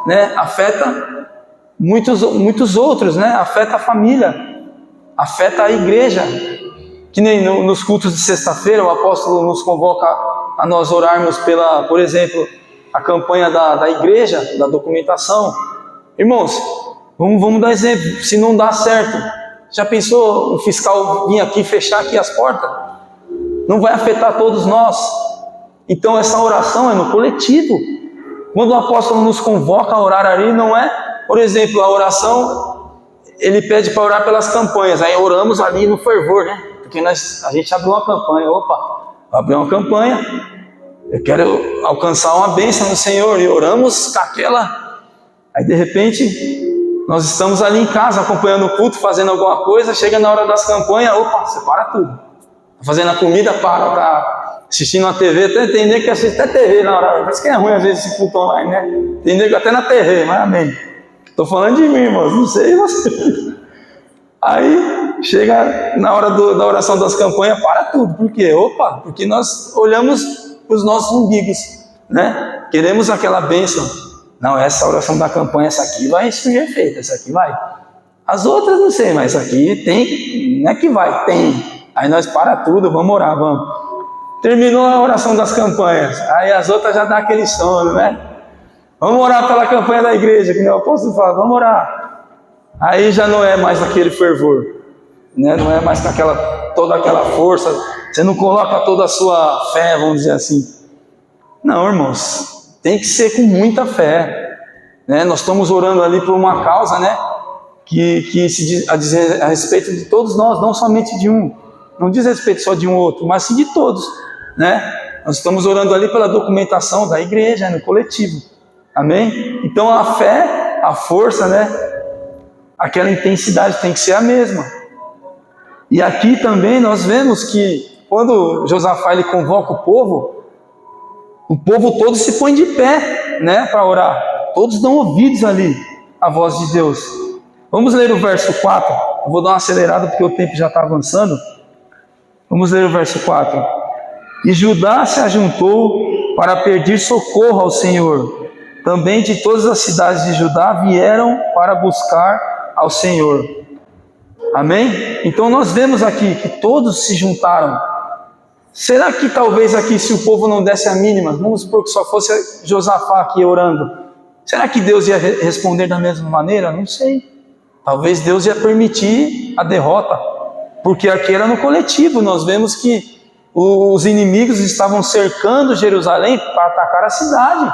né? Afeta muitos outros, né? Afeta a família, afeta a igreja. Que nem nos cultos de sexta-feira o apóstolo nos convoca a nós orarmos por exemplo, a campanha da igreja, da documentação. Irmãos, vamos dar exemplo. Se não dá certo, já pensou o fiscal vir aqui fechar aqui as portas? Não vai afetar todos nós. Então essa oração é no coletivo. Quando o apóstolo nos convoca a orar ali, não é, por exemplo, a oração, ele pede para orar pelas campanhas, aí oramos ali no fervor, né? Porque a gente abriu uma campanha, abriu uma campanha, eu quero alcançar uma bênção no Senhor, e oramos com aquela. Aí de repente, nós estamos ali em casa acompanhando o culto, fazendo alguma coisa, chega na hora das campanhas, você para tudo. Tá fazendo a comida, tá assistindo a TV, até tem nego que assiste até TV na hora, parece que é ruim às vezes esse culto online, né? Tem nego até na TV, mas amém. Estou falando de mim, irmãos, não sei você. Aí chega na hora da oração das campanhas, para tudo. Por quê? Porque nós olhamos para os nossos umbigos, né? Queremos aquela bênção, Não, essa oração da campanha, essa aqui vai surgir efeito, essa aqui vai. As outras não sei, mas essa aqui tem, não é que vai, tem. Aí nós para tudo, vamos orar, vamos. Terminou a oração das campanhas, aí as outras já dá aquele sono, né? Vamos orar pela campanha da igreja, que nem o apóstolo fala, vamos orar. Aí já não é mais aquele fervor, né? Não é mais com toda aquela força, você não coloca toda a sua fé, vamos dizer assim. Não, irmãos, tem que ser com muita fé, né? Nós estamos orando ali por uma causa, né? Que se diz a respeito de todos nós, não somente de um, não diz respeito só de um outro, mas sim de todos, né? Nós estamos orando ali pela documentação da igreja, no coletivo, amém? Então a fé, a força, né? Aquela intensidade tem que ser a mesma. E aqui também nós vemos que quando Josafá ele convoca o povo todo se põe de pé, né? Para orar, todos dão ouvidos ali à voz de Deus. Vamos ler o verso 4, eu vou dar uma acelerada porque o tempo já está avançando. Vamos ler o verso 4. E Judá se ajuntou para pedir socorro ao Senhor. Também de todas as cidades de Judá vieram para buscar ao Senhor. Amém? Então nós vemos aqui que todos se juntaram. Será que talvez aqui, se o povo não desse a mínima, vamos supor que só fosse Josafá aqui orando, será que Deus ia responder da mesma maneira? Não sei. Talvez Deus ia permitir a derrota, porque aqui era no coletivo. Nós vemos que os inimigos estavam cercando Jerusalém para atacar a cidade.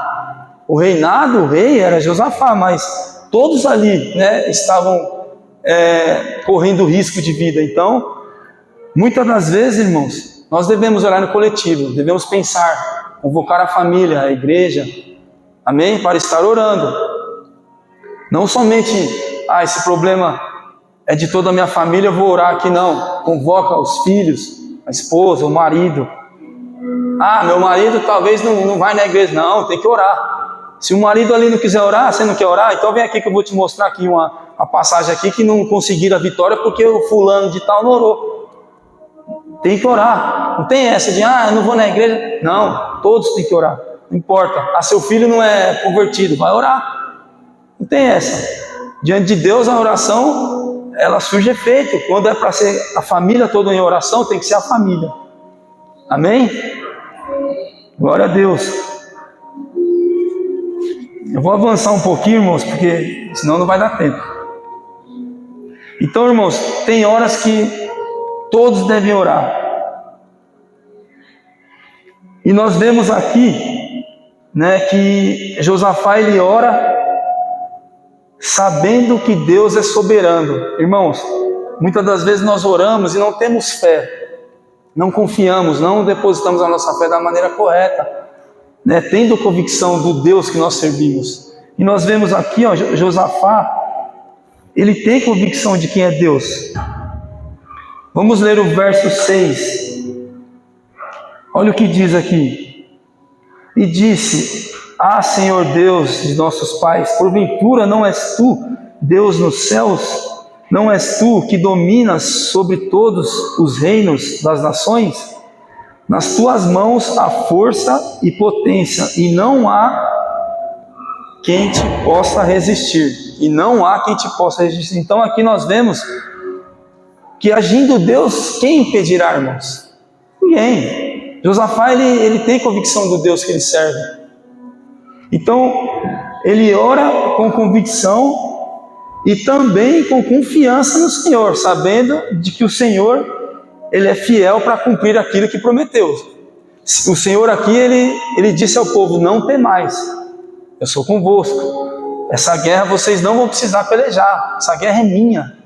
O rei era Josafá, mas todos ali, né, estavam correndo risco de vida. Então, muitas das vezes, irmãos, nós devemos orar no coletivo, devemos pensar, convocar a família, a igreja, amém? Para estar orando. Não somente, esse problema é de toda a minha família, eu vou orar aqui, não. Convoca os filhos, a esposa, o marido. Meu marido talvez não vai na igreja. Não, tem que orar. Se o marido ali não quiser orar, você não quer orar, então vem aqui que eu vou te mostrar aqui uma passagem aqui que não conseguiram a vitória porque o fulano de tal não orou. Tem que orar. Não tem essa de, eu não vou na igreja. Não, todos têm que orar. Não importa. Seu filho não é convertido, vai orar. Não tem essa. Diante de Deus a oração, ela surge efeito. Quando é para ser a família toda em oração, tem que ser a família. Amém? Glória a Deus. Eu vou avançar um pouquinho, irmãos, porque senão não vai dar tempo. Então, irmãos, tem horas que todos devem orar. E nós vemos aqui, né, que Josafá ele ora sabendo que Deus é soberano. Irmãos, muitas das vezes nós oramos e não temos fé, não confiamos, não depositamos a nossa fé da maneira correta, né? Tendo convicção do Deus que nós servimos. E nós vemos aqui, Josafá, ele tem convicção de quem é Deus. Vamos ler o verso 6. Olha o que diz aqui. E disse: Senhor Deus de nossos pais, porventura não és tu, Deus nos céus? Não és tu que dominas sobre todos os reinos das nações? Nas tuas mãos há força e potência, e não há quem te possa resistir. E não há quem te possa resistir. Então aqui nós vemos que agindo Deus, quem impedirá, irmãos? Ninguém. Josafá ele tem convicção do Deus que ele serve. Então, ele ora com convicção e também com confiança no Senhor, sabendo de que o Senhor, ele é fiel para cumprir aquilo que prometeu. O Senhor aqui, ele disse ao povo: não temais, eu sou convosco. Essa guerra vocês não vão precisar pelejar, essa guerra é minha.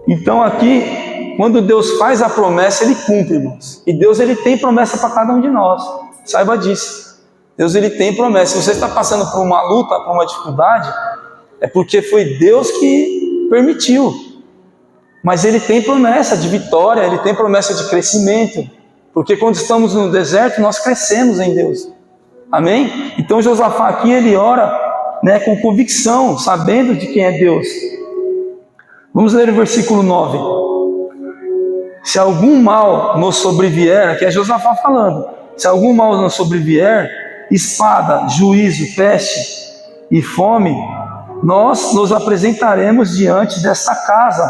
Então aqui, quando Deus faz a promessa, ele cumpre, irmãos. E Deus ele tem promessa para cada um de nós, saiba disso. Deus ele tem promessa. Se você está passando por uma luta, por uma dificuldade, é porque foi Deus que permitiu. Mas ele tem promessa de vitória, ele tem promessa de crescimento. Porque quando estamos no deserto, nós crescemos em Deus. Amém? Então Josafá aqui ele ora, né, com convicção, sabendo de quem é Deus. Vamos ler o versículo 9. Se algum mal nos sobrevier, aqui é Josafá falando, se algum mal nos sobrevier, espada, juízo, peste e fome, nós nos apresentaremos diante desta casa,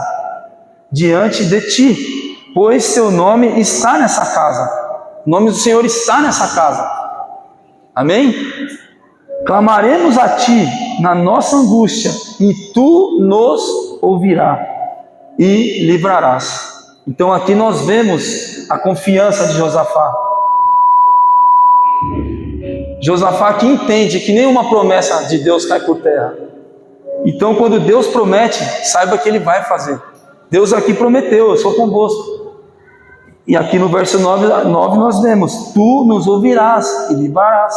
diante de ti, pois teu nome está nessa casa. O nome do Senhor está nessa casa. Amém? Clamaremos a ti na nossa angústia, e tu nos ouvirás e livrarás. Então aqui nós vemos a confiança de Josafá. Josafá que entende que nenhuma promessa de Deus cai por terra. Então quando Deus promete, saiba que Ele vai fazer. Deus aqui prometeu, eu sou convosco. E aqui no verso 9 nós vemos, tu nos ouvirás e livrarás.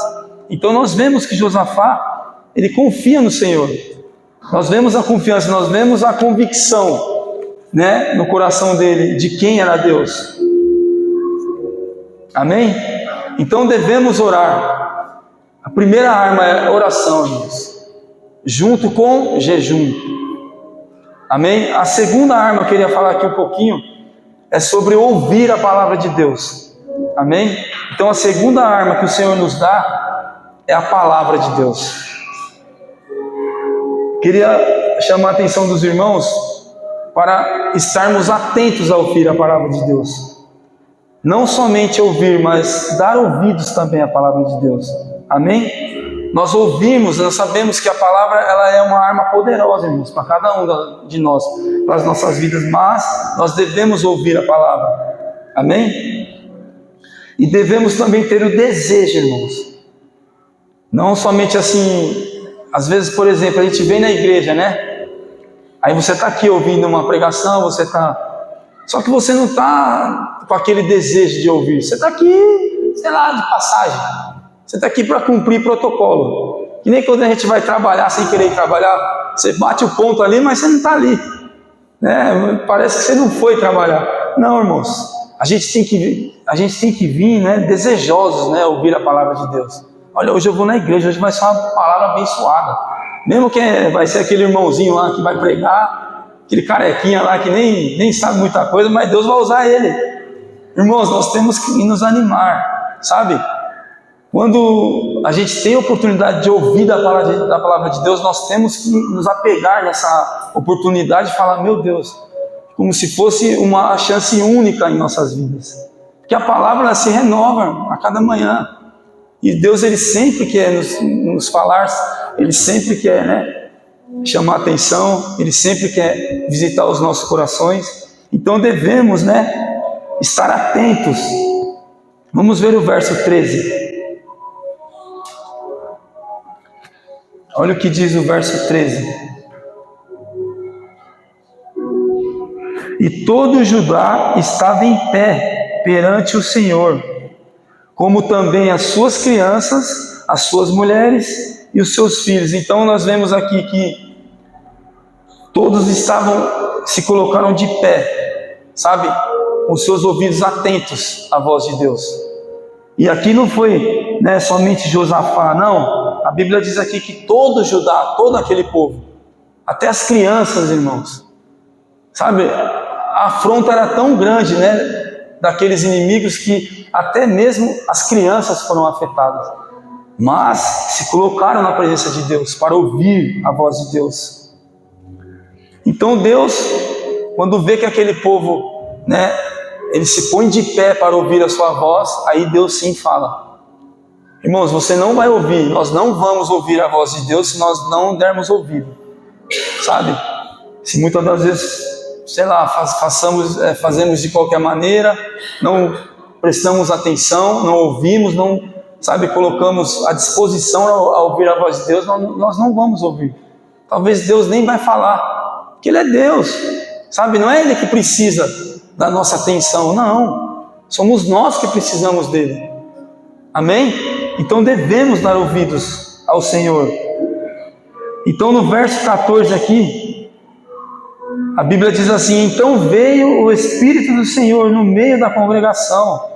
Então nós vemos que Josafá, ele confia no Senhor. Nós vemos a confiança, nós vemos a convicção, né, no coração dele de quem era Deus. Amém? Então devemos orar. A primeira arma é oração, irmãos, junto com jejum. Amém? A segunda arma, eu queria falar aqui um pouquinho, é sobre ouvir a palavra de Deus. Amém? Então a segunda arma que o Senhor nos dá é a palavra de Deus. Queria chamar a atenção dos irmãos para estarmos atentos a ouvir a palavra de Deus. Não somente ouvir, mas dar ouvidos também à palavra de Deus. Amém? Nós ouvimos, nós sabemos que a palavra ela é uma arma poderosa, irmãos, para cada um de nós, para as nossas vidas, mas nós devemos ouvir a palavra. Amém? E devemos também ter o desejo, irmãos. Não somente assim, às vezes, por exemplo, a gente vem na igreja, né? Aí você está aqui ouvindo uma pregação, você está... Só que você não está com aquele desejo de ouvir. Você está aqui, sei lá, de passagem. Você está aqui para cumprir protocolo. Que nem quando a gente vai trabalhar sem querer trabalhar, você bate o ponto ali, mas você não está ali. Né? Parece que você não foi trabalhar. Não, irmãos. A gente tem que vir, né, desejosos, né, ouvir a palavra de Deus. Olha, hoje eu vou na igreja, hoje vai ser uma palavra abençoada. Mesmo que vai ser aquele irmãozinho lá que vai pregar, aquele carequinha lá que nem sabe muita coisa, mas Deus vai usar ele. Irmãos, nós temos que nos animar, sabe? Quando a gente tem a oportunidade de ouvir da palavra de Deus, nós temos que nos apegar nessa oportunidade e falar, meu Deus, como se fosse uma chance única em nossas vidas. Porque a palavra ela se renova a cada manhã. E Deus ele sempre quer nos falar, Ele sempre quer, né, chamar atenção, Ele sempre quer visitar os nossos corações. Então devemos, né, estar atentos. Vamos ver o verso 13. Olha o que diz o verso 13. E todo Judá estava em pé perante o Senhor, como também as suas crianças, as suas mulheres e os seus filhos. Então nós vemos aqui que todos se colocaram de pé, sabe? Com seus ouvidos atentos à voz de Deus. E aqui não foi, né, somente Josafá, não. A Bíblia diz aqui que todo Judá, todo aquele povo, até as crianças, irmãos, sabe? A afronta era tão grande, né, daqueles inimigos que até mesmo as crianças foram afetadas, mas se colocaram na presença de Deus para ouvir a voz de Deus. Então Deus, quando vê que aquele povo, né, ele se põe de pé para ouvir a sua voz, aí Deus sim fala: irmãos, você não vai ouvir, nós não vamos ouvir a voz de Deus se nós não dermos ouvido, sabe? Se muitas das vezes, sei lá, fazemos de qualquer maneira, não prestamos atenção, não ouvimos, não, sabe, colocamos à disposição a ouvir a voz de Deus, nós não vamos ouvir. Talvez Deus nem vai falar, porque Ele é Deus, sabe? Não é Ele que precisa da nossa atenção, não. Somos nós que precisamos dEle. Amém? Então devemos dar ouvidos ao Senhor. Então no verso 14 aqui, a Bíblia diz assim: então veio o Espírito do Senhor no meio da congregação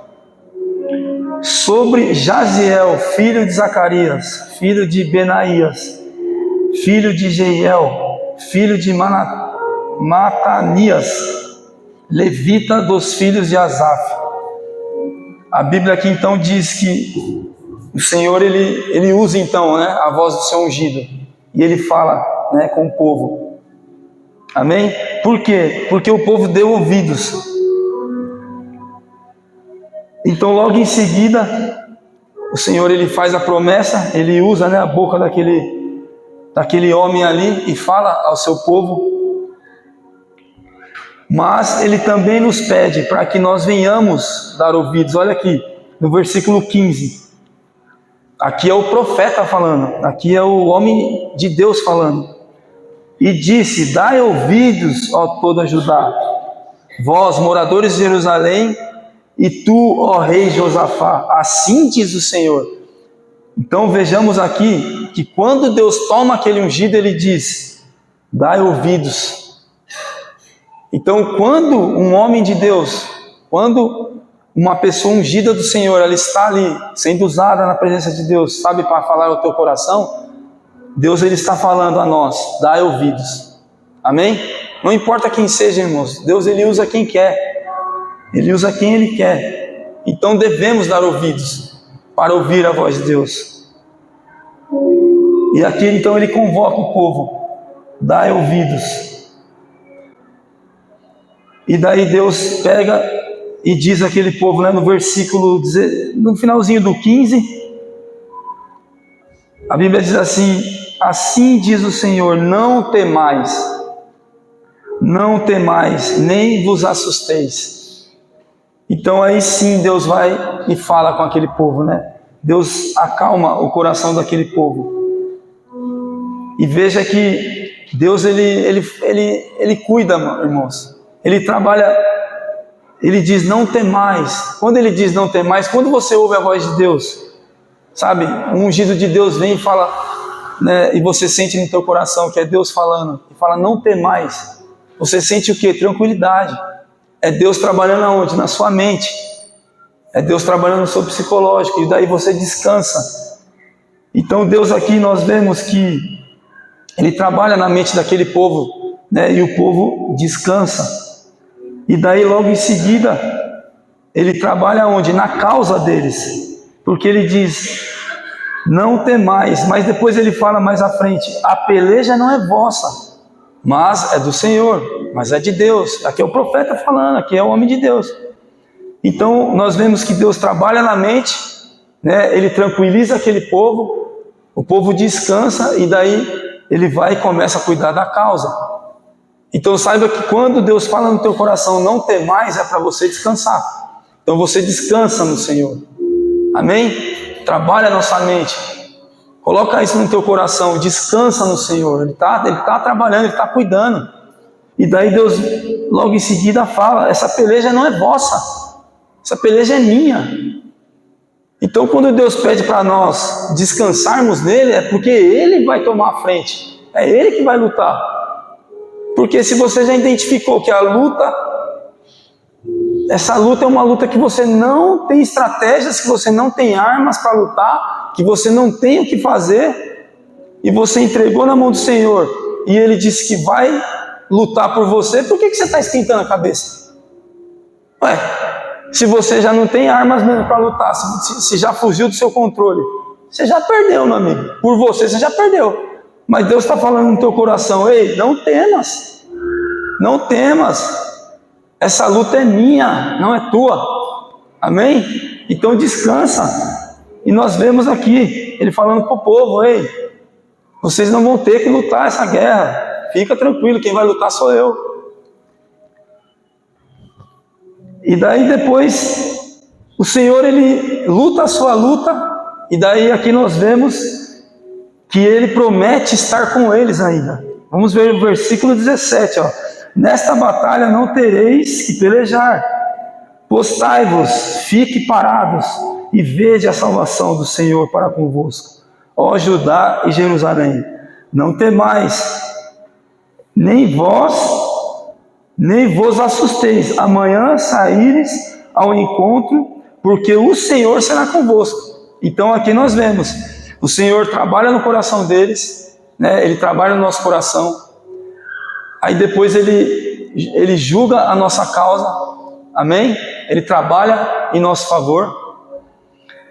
sobre Jaziel, filho de Zacarias, filho de Benaías, filho de Jeiel, filho de Matanias, levita dos filhos de Asaf. A Bíblia aqui então diz que o Senhor, ele usa então, né, a voz do seu ungido, e ele fala, né, com o povo. Amém? Por quê? Porque o povo deu ouvidos. Então logo em seguida, o Senhor, ele faz a promessa, ele usa, né, a boca daquele homem ali e fala ao seu povo. Mas ele também nos pede para que nós venhamos dar ouvidos. Olha aqui, no versículo 15. Aqui é o profeta falando, aqui é o homem de Deus falando. E disse: dai ouvidos, ó toda Judá, vós, moradores de Jerusalém, e tu, ó rei Josafá, assim diz o Senhor. Então vejamos aqui que quando Deus toma aquele ungido, ele diz: dai ouvidos. Então, quando um homem de Deus, quando uma pessoa ungida do Senhor, ela está ali, sendo usada na presença de Deus, sabe, para falar ao teu coração, Deus, ele está falando a nós: dai ouvidos. Amém? Não importa quem seja, irmãos, Deus, ele usa quem quer, ele usa quem ele quer. Então devemos dar ouvidos para ouvir a voz de Deus. E aqui então ele convoca o povo: dai ouvidos. E daí Deus pega e diz àquele povo, né, no versículo, no finalzinho do 15, a Bíblia diz assim: assim diz o Senhor, não temais, nem vos assusteis. Então aí sim Deus vai e fala com aquele povo, né? Deus acalma o coração daquele povo. E veja que Deus, ele cuida, irmãos. Ele trabalha, ele diz: não temais. Quando ele diz não temais, quando você ouve a voz de Deus, sabe, um ungido de Deus vem e fala, né, e você sente no teu coração que é Deus falando, e fala não temais, você sente o que? Tranquilidade. É Deus trabalhando aonde? Na sua mente. É Deus trabalhando no seu psicológico, e daí você descansa. Então Deus aqui, nós vemos que ele trabalha na mente daquele povo, né, e o povo descansa. E daí logo em seguida, ele trabalha onde? Na causa deles. Porque ele diz: não temais. Mas depois ele fala mais à frente: a peleja não é vossa, mas é do Senhor, mas é de Deus. Aqui é o profeta falando, aqui é o homem de Deus. Então nós vemos que Deus trabalha na mente, né? Ele tranquiliza aquele povo, o povo descansa, e daí ele vai e começa a cuidar da causa. Então saiba que quando Deus fala no teu coração não temais, é para você descansar. Então você descansa no Senhor. Amém? Trabalha a nossa mente. Coloca isso no teu coração, descansa no Senhor. Ele tá trabalhando, ele está cuidando. E daí Deus logo em seguida fala: essa peleja não é vossa, essa peleja é minha. Então quando Deus pede para nós descansarmos nele, é porque ele vai tomar a frente. É ele que vai lutar. Porque se você já identificou que a luta, essa luta é uma luta que você não tem estratégias, que você não tem armas para lutar, que você não tem o que fazer, e você entregou na mão do Senhor, e Ele disse que vai lutar por você, por que você está esquentando a cabeça? Ué, se você já não tem armas mesmo para lutar, se já fugiu do seu controle, você já perdeu, meu amigo. Por você já perdeu. Mas Deus está falando no teu coração: ei, não temas, não temas, essa luta é minha, não é tua. Amém? Então descansa. E nós vemos aqui ele falando para o povo: ei, vocês não vão ter que lutar essa guerra, fica tranquilo, quem vai lutar sou eu. E daí depois o Senhor, ele luta a sua luta, e daí aqui nós vemos que ele promete estar com eles ainda. Vamos ver o versículo 17, ó. Nesta batalha não tereis que pelejar. Postai-vos, fique parados, e vede a salvação do Senhor para convosco. Ó Judá e Jerusalém, não temais, nem vos assusteis. Amanhã saíres ao encontro, porque o Senhor será convosco. Então aqui nós vemos, o Senhor trabalha no coração deles, né? Ele trabalha no nosso coração. Aí depois ele julga a nossa causa. Amém? Ele trabalha em nosso favor.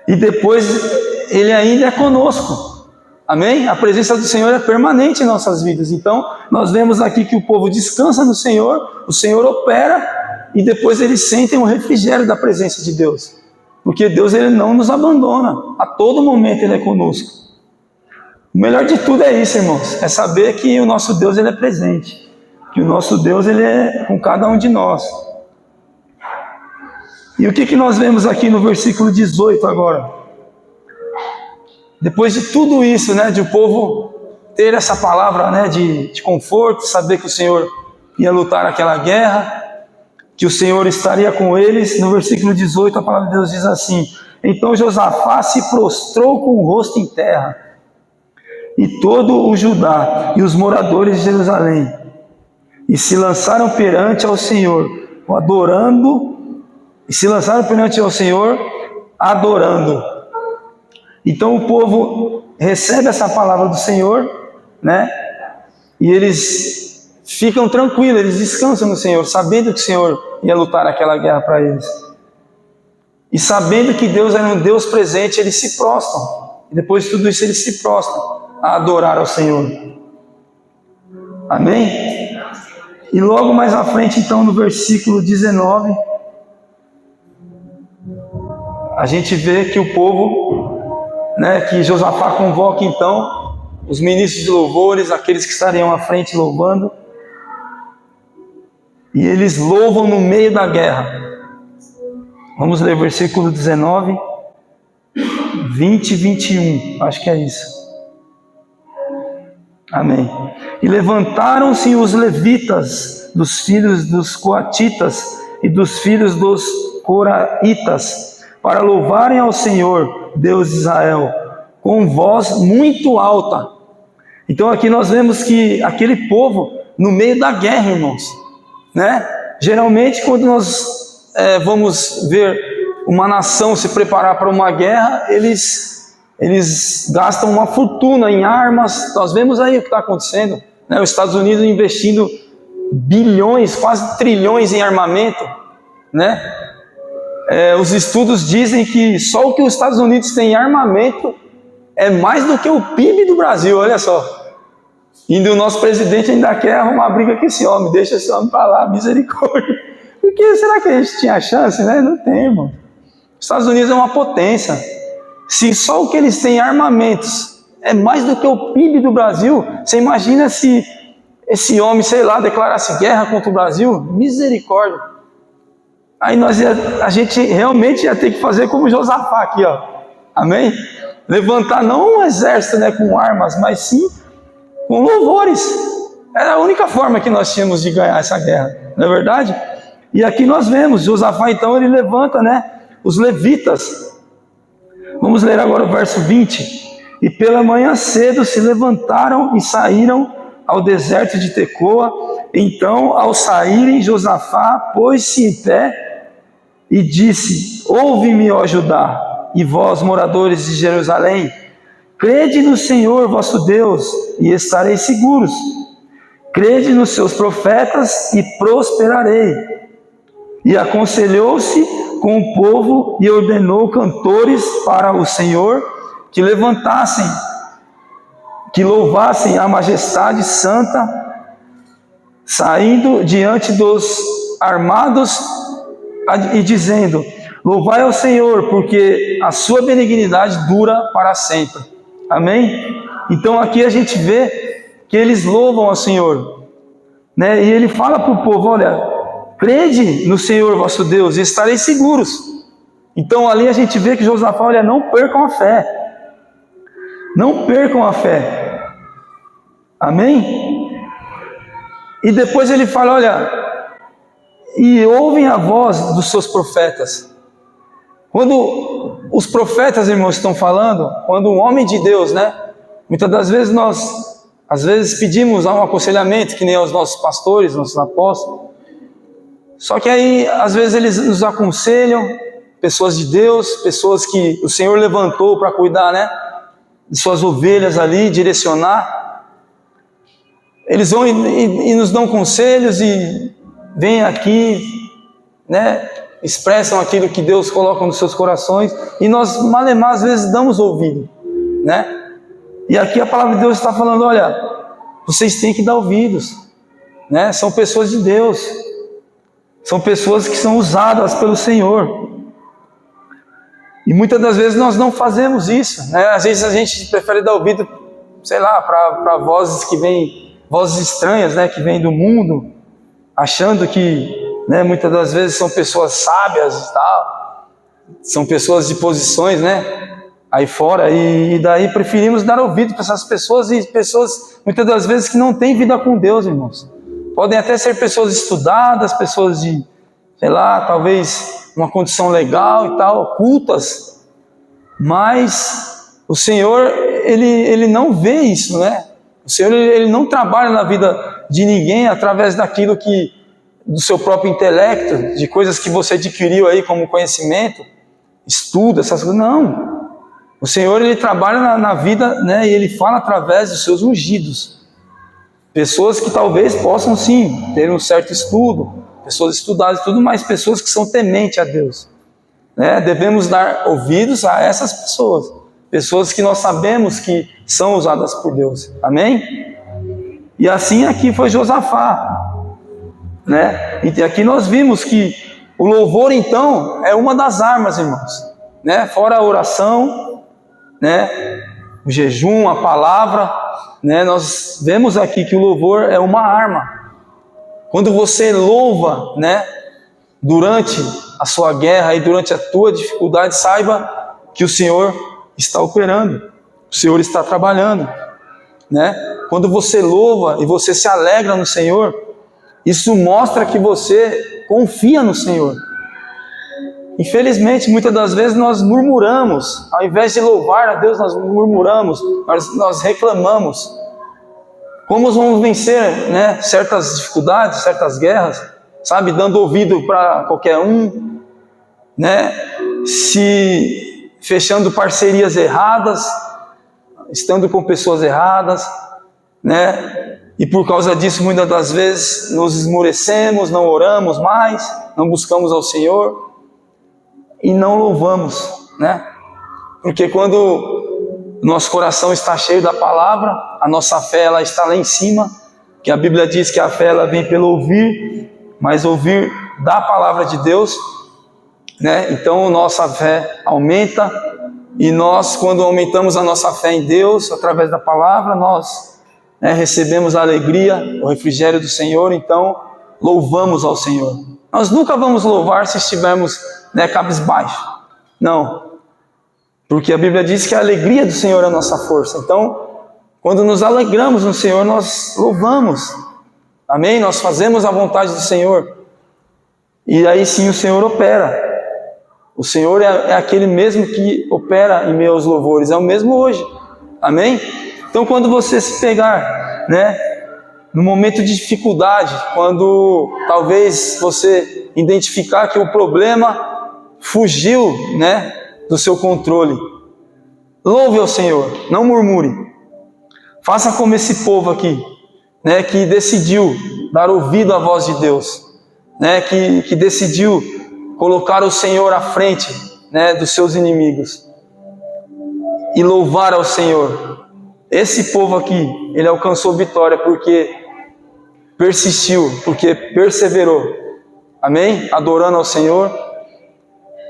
E depois Ele ainda é conosco. Amém? A presença do Senhor é permanente em nossas vidas. Então, nós vemos aqui que o povo descansa no Senhor, o Senhor opera, e depois eles sentem o refrigério da presença de Deus. Porque Deus, Ele não nos abandona. A todo momento Ele é conosco. O melhor de tudo é isso, irmãos. É saber que o nosso Deus, Ele é presente. Que o nosso Deus, Ele é com cada um de nós. E o que nós vemos aqui no versículo 18 agora? Depois de tudo isso, né, de o povo ter essa palavra, né, de conforto, saber que o Senhor ia lutar aquela guerra, que o Senhor estaria com eles, no versículo 18 a palavra de Deus diz assim: então Josafá se prostrou com o rosto em terra, e todo o Judá e os moradores de Jerusalém, e se lançaram perante ao Senhor, adorando. Então o povo recebe essa palavra do Senhor, né? E eles ficam tranquilos, eles descansam no Senhor, sabendo que o Senhor ia lutar aquela guerra para eles. E sabendo que Deus era um Deus presente, eles se prostram. E depois de tudo isso, eles se prostram a adorar ao Senhor. Amém? E logo mais à frente, então, no versículo 19, a gente vê que o povo, né, que Josafá convoca então os ministros de louvores, aqueles que estariam à frente louvando, e eles louvam no meio da guerra. Vamos ler versículo 19, 20 e 21, acho que é isso. Amém. E levantaram-se os levitas, dos filhos dos coatitas e dos filhos dos coraitas, para louvarem ao Senhor, Deus de Israel, com voz muito alta. Então aqui nós vemos que aquele povo, no meio da guerra, irmãos, né? Geralmente quando nós vamos ver uma nação se preparar para uma guerra, eles gastam uma fortuna em armas. Nós vemos aí o que está acontecendo, né? Os Estados Unidos investindo bilhões, quase trilhões em armamento, né? Os estudos dizem que só o que os Estados Unidos têm em armamento é mais do que o PIB do Brasil, olha só. E o nosso presidente ainda quer arrumar briga com esse homem, deixa esse homem para lá, misericórdia. Porque será que a gente tinha chance, né? Não tem, irmão. Os Estados Unidos é uma potência. Se só o que eles têm em armamentos é mais do que o PIB do Brasil, você imagina se esse homem, sei lá, declarasse guerra contra o Brasil? Misericórdia. Aí a gente realmente ia ter que fazer como Josafá aqui, ó. Amém? Levantar não um exército, né, com armas, mas sim com louvores. Era a única forma que nós tínhamos de ganhar essa guerra, não é verdade? E aqui nós vemos, Josafá então ele levanta, né, os levitas. Vamos ler agora o verso 20. E pela manhã cedo se levantaram e saíram ao deserto de Tecoa. Então, ao saírem, Josafá pôs-se em pé e disse: ouve-me, ó Judá, e vós, moradores de Jerusalém, crede no Senhor vosso Deus, e estareis seguros. Crede nos seus profetas, e prosperarei. E aconselhou-se com o povo, e ordenou cantores para o Senhor, que levantassem, que louvassem a majestade santa, saindo diante dos armados, e dizendo: louvai ao Senhor, porque a sua benignidade dura para sempre. Amém? Então aqui a gente vê que eles louvam ao Senhor, né? E ele fala para o povo: olha, crede no Senhor vosso Deus e estareis seguros. Então ali a gente vê que Josafá, olha, não percam a fé. Não percam a fé. Amém? E depois ele fala: olha, e ouvem a voz dos seus profetas. Quando os profetas, irmãos, estão falando, quando um homem de Deus, né? Muitas das vezes nós, pedimos um aconselhamento, que nem aos nossos pastores, nossos apóstolos. Só que aí, às vezes eles nos aconselham, pessoas de Deus, pessoas que o Senhor levantou para cuidar, né, de suas ovelhas ali, direcionar. Eles vão e nos dão conselhos e vêm aqui, né, expressam aquilo que Deus coloca nos seus corações, e nós, malemar, às vezes damos ouvido, né? E aqui a palavra de Deus está falando, olha, vocês têm que dar ouvidos, né? São pessoas de Deus, são pessoas que são usadas pelo Senhor. E muitas das vezes nós não fazemos isso, né? Às vezes a gente prefere dar ouvido, sei lá, para vozes que vêm, vozes estranhas, né? Que vêm do mundo, achando que, né, muitas das vezes são pessoas sábias e tal, são pessoas de posições, né, aí fora, e daí preferimos dar ouvido para essas pessoas, e pessoas muitas das vezes que não têm vida com Deus, irmãos. Podem até ser pessoas estudadas, pessoas de, sei lá, talvez uma condição legal e tal, cultas, mas o Senhor, ele não vê isso, né? O Senhor, ele não trabalha na vida de ninguém através daquilo que, do seu próprio intelecto, de coisas que você adquiriu aí como conhecimento, estudo, essas coisas. Não. O Senhor, ele trabalha na vida, né, e ele fala através dos seus ungidos. Pessoas que talvez possam sim ter um certo estudo, pessoas estudadas e tudo, mas pessoas que são tementes a Deus, né? Devemos dar ouvidos a essas pessoas, pessoas que nós sabemos que são usadas por Deus. Amém? E assim aqui foi Josafá, né? E aqui nós vimos que o louvor, então, é uma das armas, irmãos, né? Fora a oração, né? O jejum, a palavra, né? Nós vemos aqui que o louvor é uma arma. Quando você louva, né, durante a sua guerra e durante a tua dificuldade, saiba que o Senhor está operando, o Senhor está trabalhando, né? Quando você louva e você se alegra no Senhor, isso mostra que você confia no Senhor. Infelizmente, muitas das vezes nós murmuramos, ao invés de louvar a Deus, nós murmuramos, nós reclamamos. Como vamos vencer, né, certas dificuldades, certas guerras, sabe, dando ouvido para qualquer um, né, se fechando parcerias erradas, estando com pessoas erradas, né, e por causa disso, muitas das vezes, nos esmorecemos, não oramos mais, não buscamos ao Senhor e não louvamos, né? Porque quando nosso coração está cheio da palavra, a nossa fé, ela está lá em cima, que a Bíblia diz que a fé, ela vem pelo ouvir, mas ouvir da palavra de Deus, né? Então nossa fé aumenta, e nós, quando aumentamos a nossa fé em Deus, através da palavra, nós, né, recebemos a alegria, o refrigério do Senhor, então louvamos ao Senhor. Nós nunca vamos louvar se estivermos, né, cabisbaixo, não, porque a Bíblia diz que a alegria do Senhor é a nossa força. Então, quando nos alegramos no Senhor, nós louvamos, amém? Nós fazemos a vontade do Senhor, e aí sim o Senhor opera. O Senhor é aquele mesmo que opera em meio aos louvores, é o mesmo hoje, amém? Então, quando você se pegar, né, no momento de dificuldade, quando talvez você identificar que o problema fugiu, né, do seu controle, louve ao Senhor, não murmure. Faça como esse povo aqui, né, que decidiu dar ouvido à voz de Deus, né, que decidiu colocar o Senhor à frente, né, dos seus inimigos e louvar ao Senhor. Esse povo aqui, ele alcançou vitória porque persistiu, porque perseverou, amém? Adorando ao Senhor.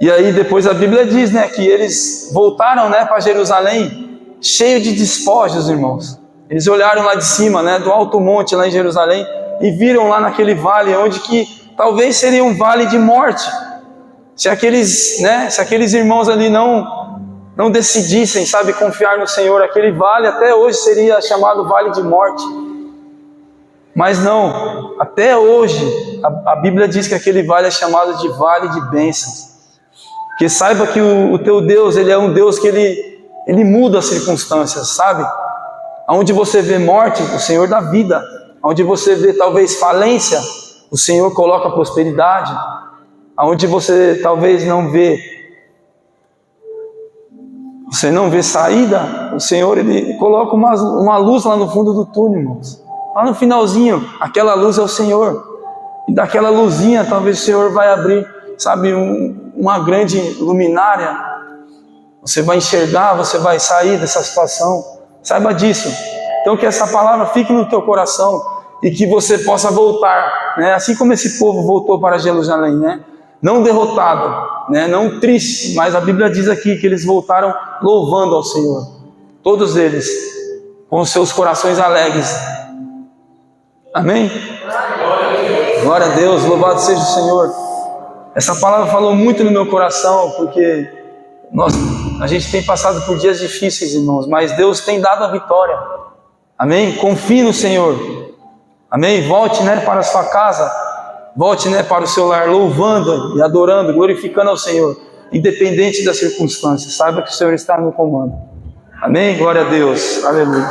E aí depois a Bíblia diz, né, que eles voltaram, né, para Jerusalém cheio de despojos, irmãos. Eles olharam lá de cima, né, do alto monte lá em Jerusalém, e viram lá naquele vale, onde que talvez seria um vale de morte, se aqueles, né, se aqueles irmãos ali não decidissem, sabe, confiar no Senhor. Aquele vale até hoje seria chamado vale de morte, mas não, até hoje a Bíblia diz que aquele vale é chamado de vale de bênçãos, porque saiba que o teu Deus, ele é um Deus que ele muda as circunstâncias, sabe? Onde você vê morte, o Senhor dá vida. Onde você vê talvez falência, o Senhor coloca prosperidade. Onde você talvez você não vê saída, o Senhor, ele coloca uma luz lá no fundo do túnel, irmãos. Lá no finalzinho, aquela luz é o Senhor. E daquela luzinha talvez o Senhor vai abrir sabe, uma grande luminária. Você vai enxergar, você vai sair dessa situação. Saiba disso. Então que essa palavra fique no teu coração e que você possa voltar, né? Assim como esse povo voltou para Jerusalém, né? Não derrotado, né? Não triste, mas a Bíblia diz aqui que eles voltaram louvando ao Senhor. Todos eles, com os seus corações alegres. Amém? Glória a Deus, louvado seja o Senhor. Essa palavra falou muito no meu coração, porque a gente tem passado por dias difíceis, irmãos, mas Deus tem dado a vitória. Amém? Confie no Senhor. Amém? Volte, né, para a sua casa, volte, né, para o seu lar, louvando e adorando, glorificando ao Senhor, independente das circunstâncias. Saiba que o Senhor está no comando. Amém? Glória a Deus. Aleluia.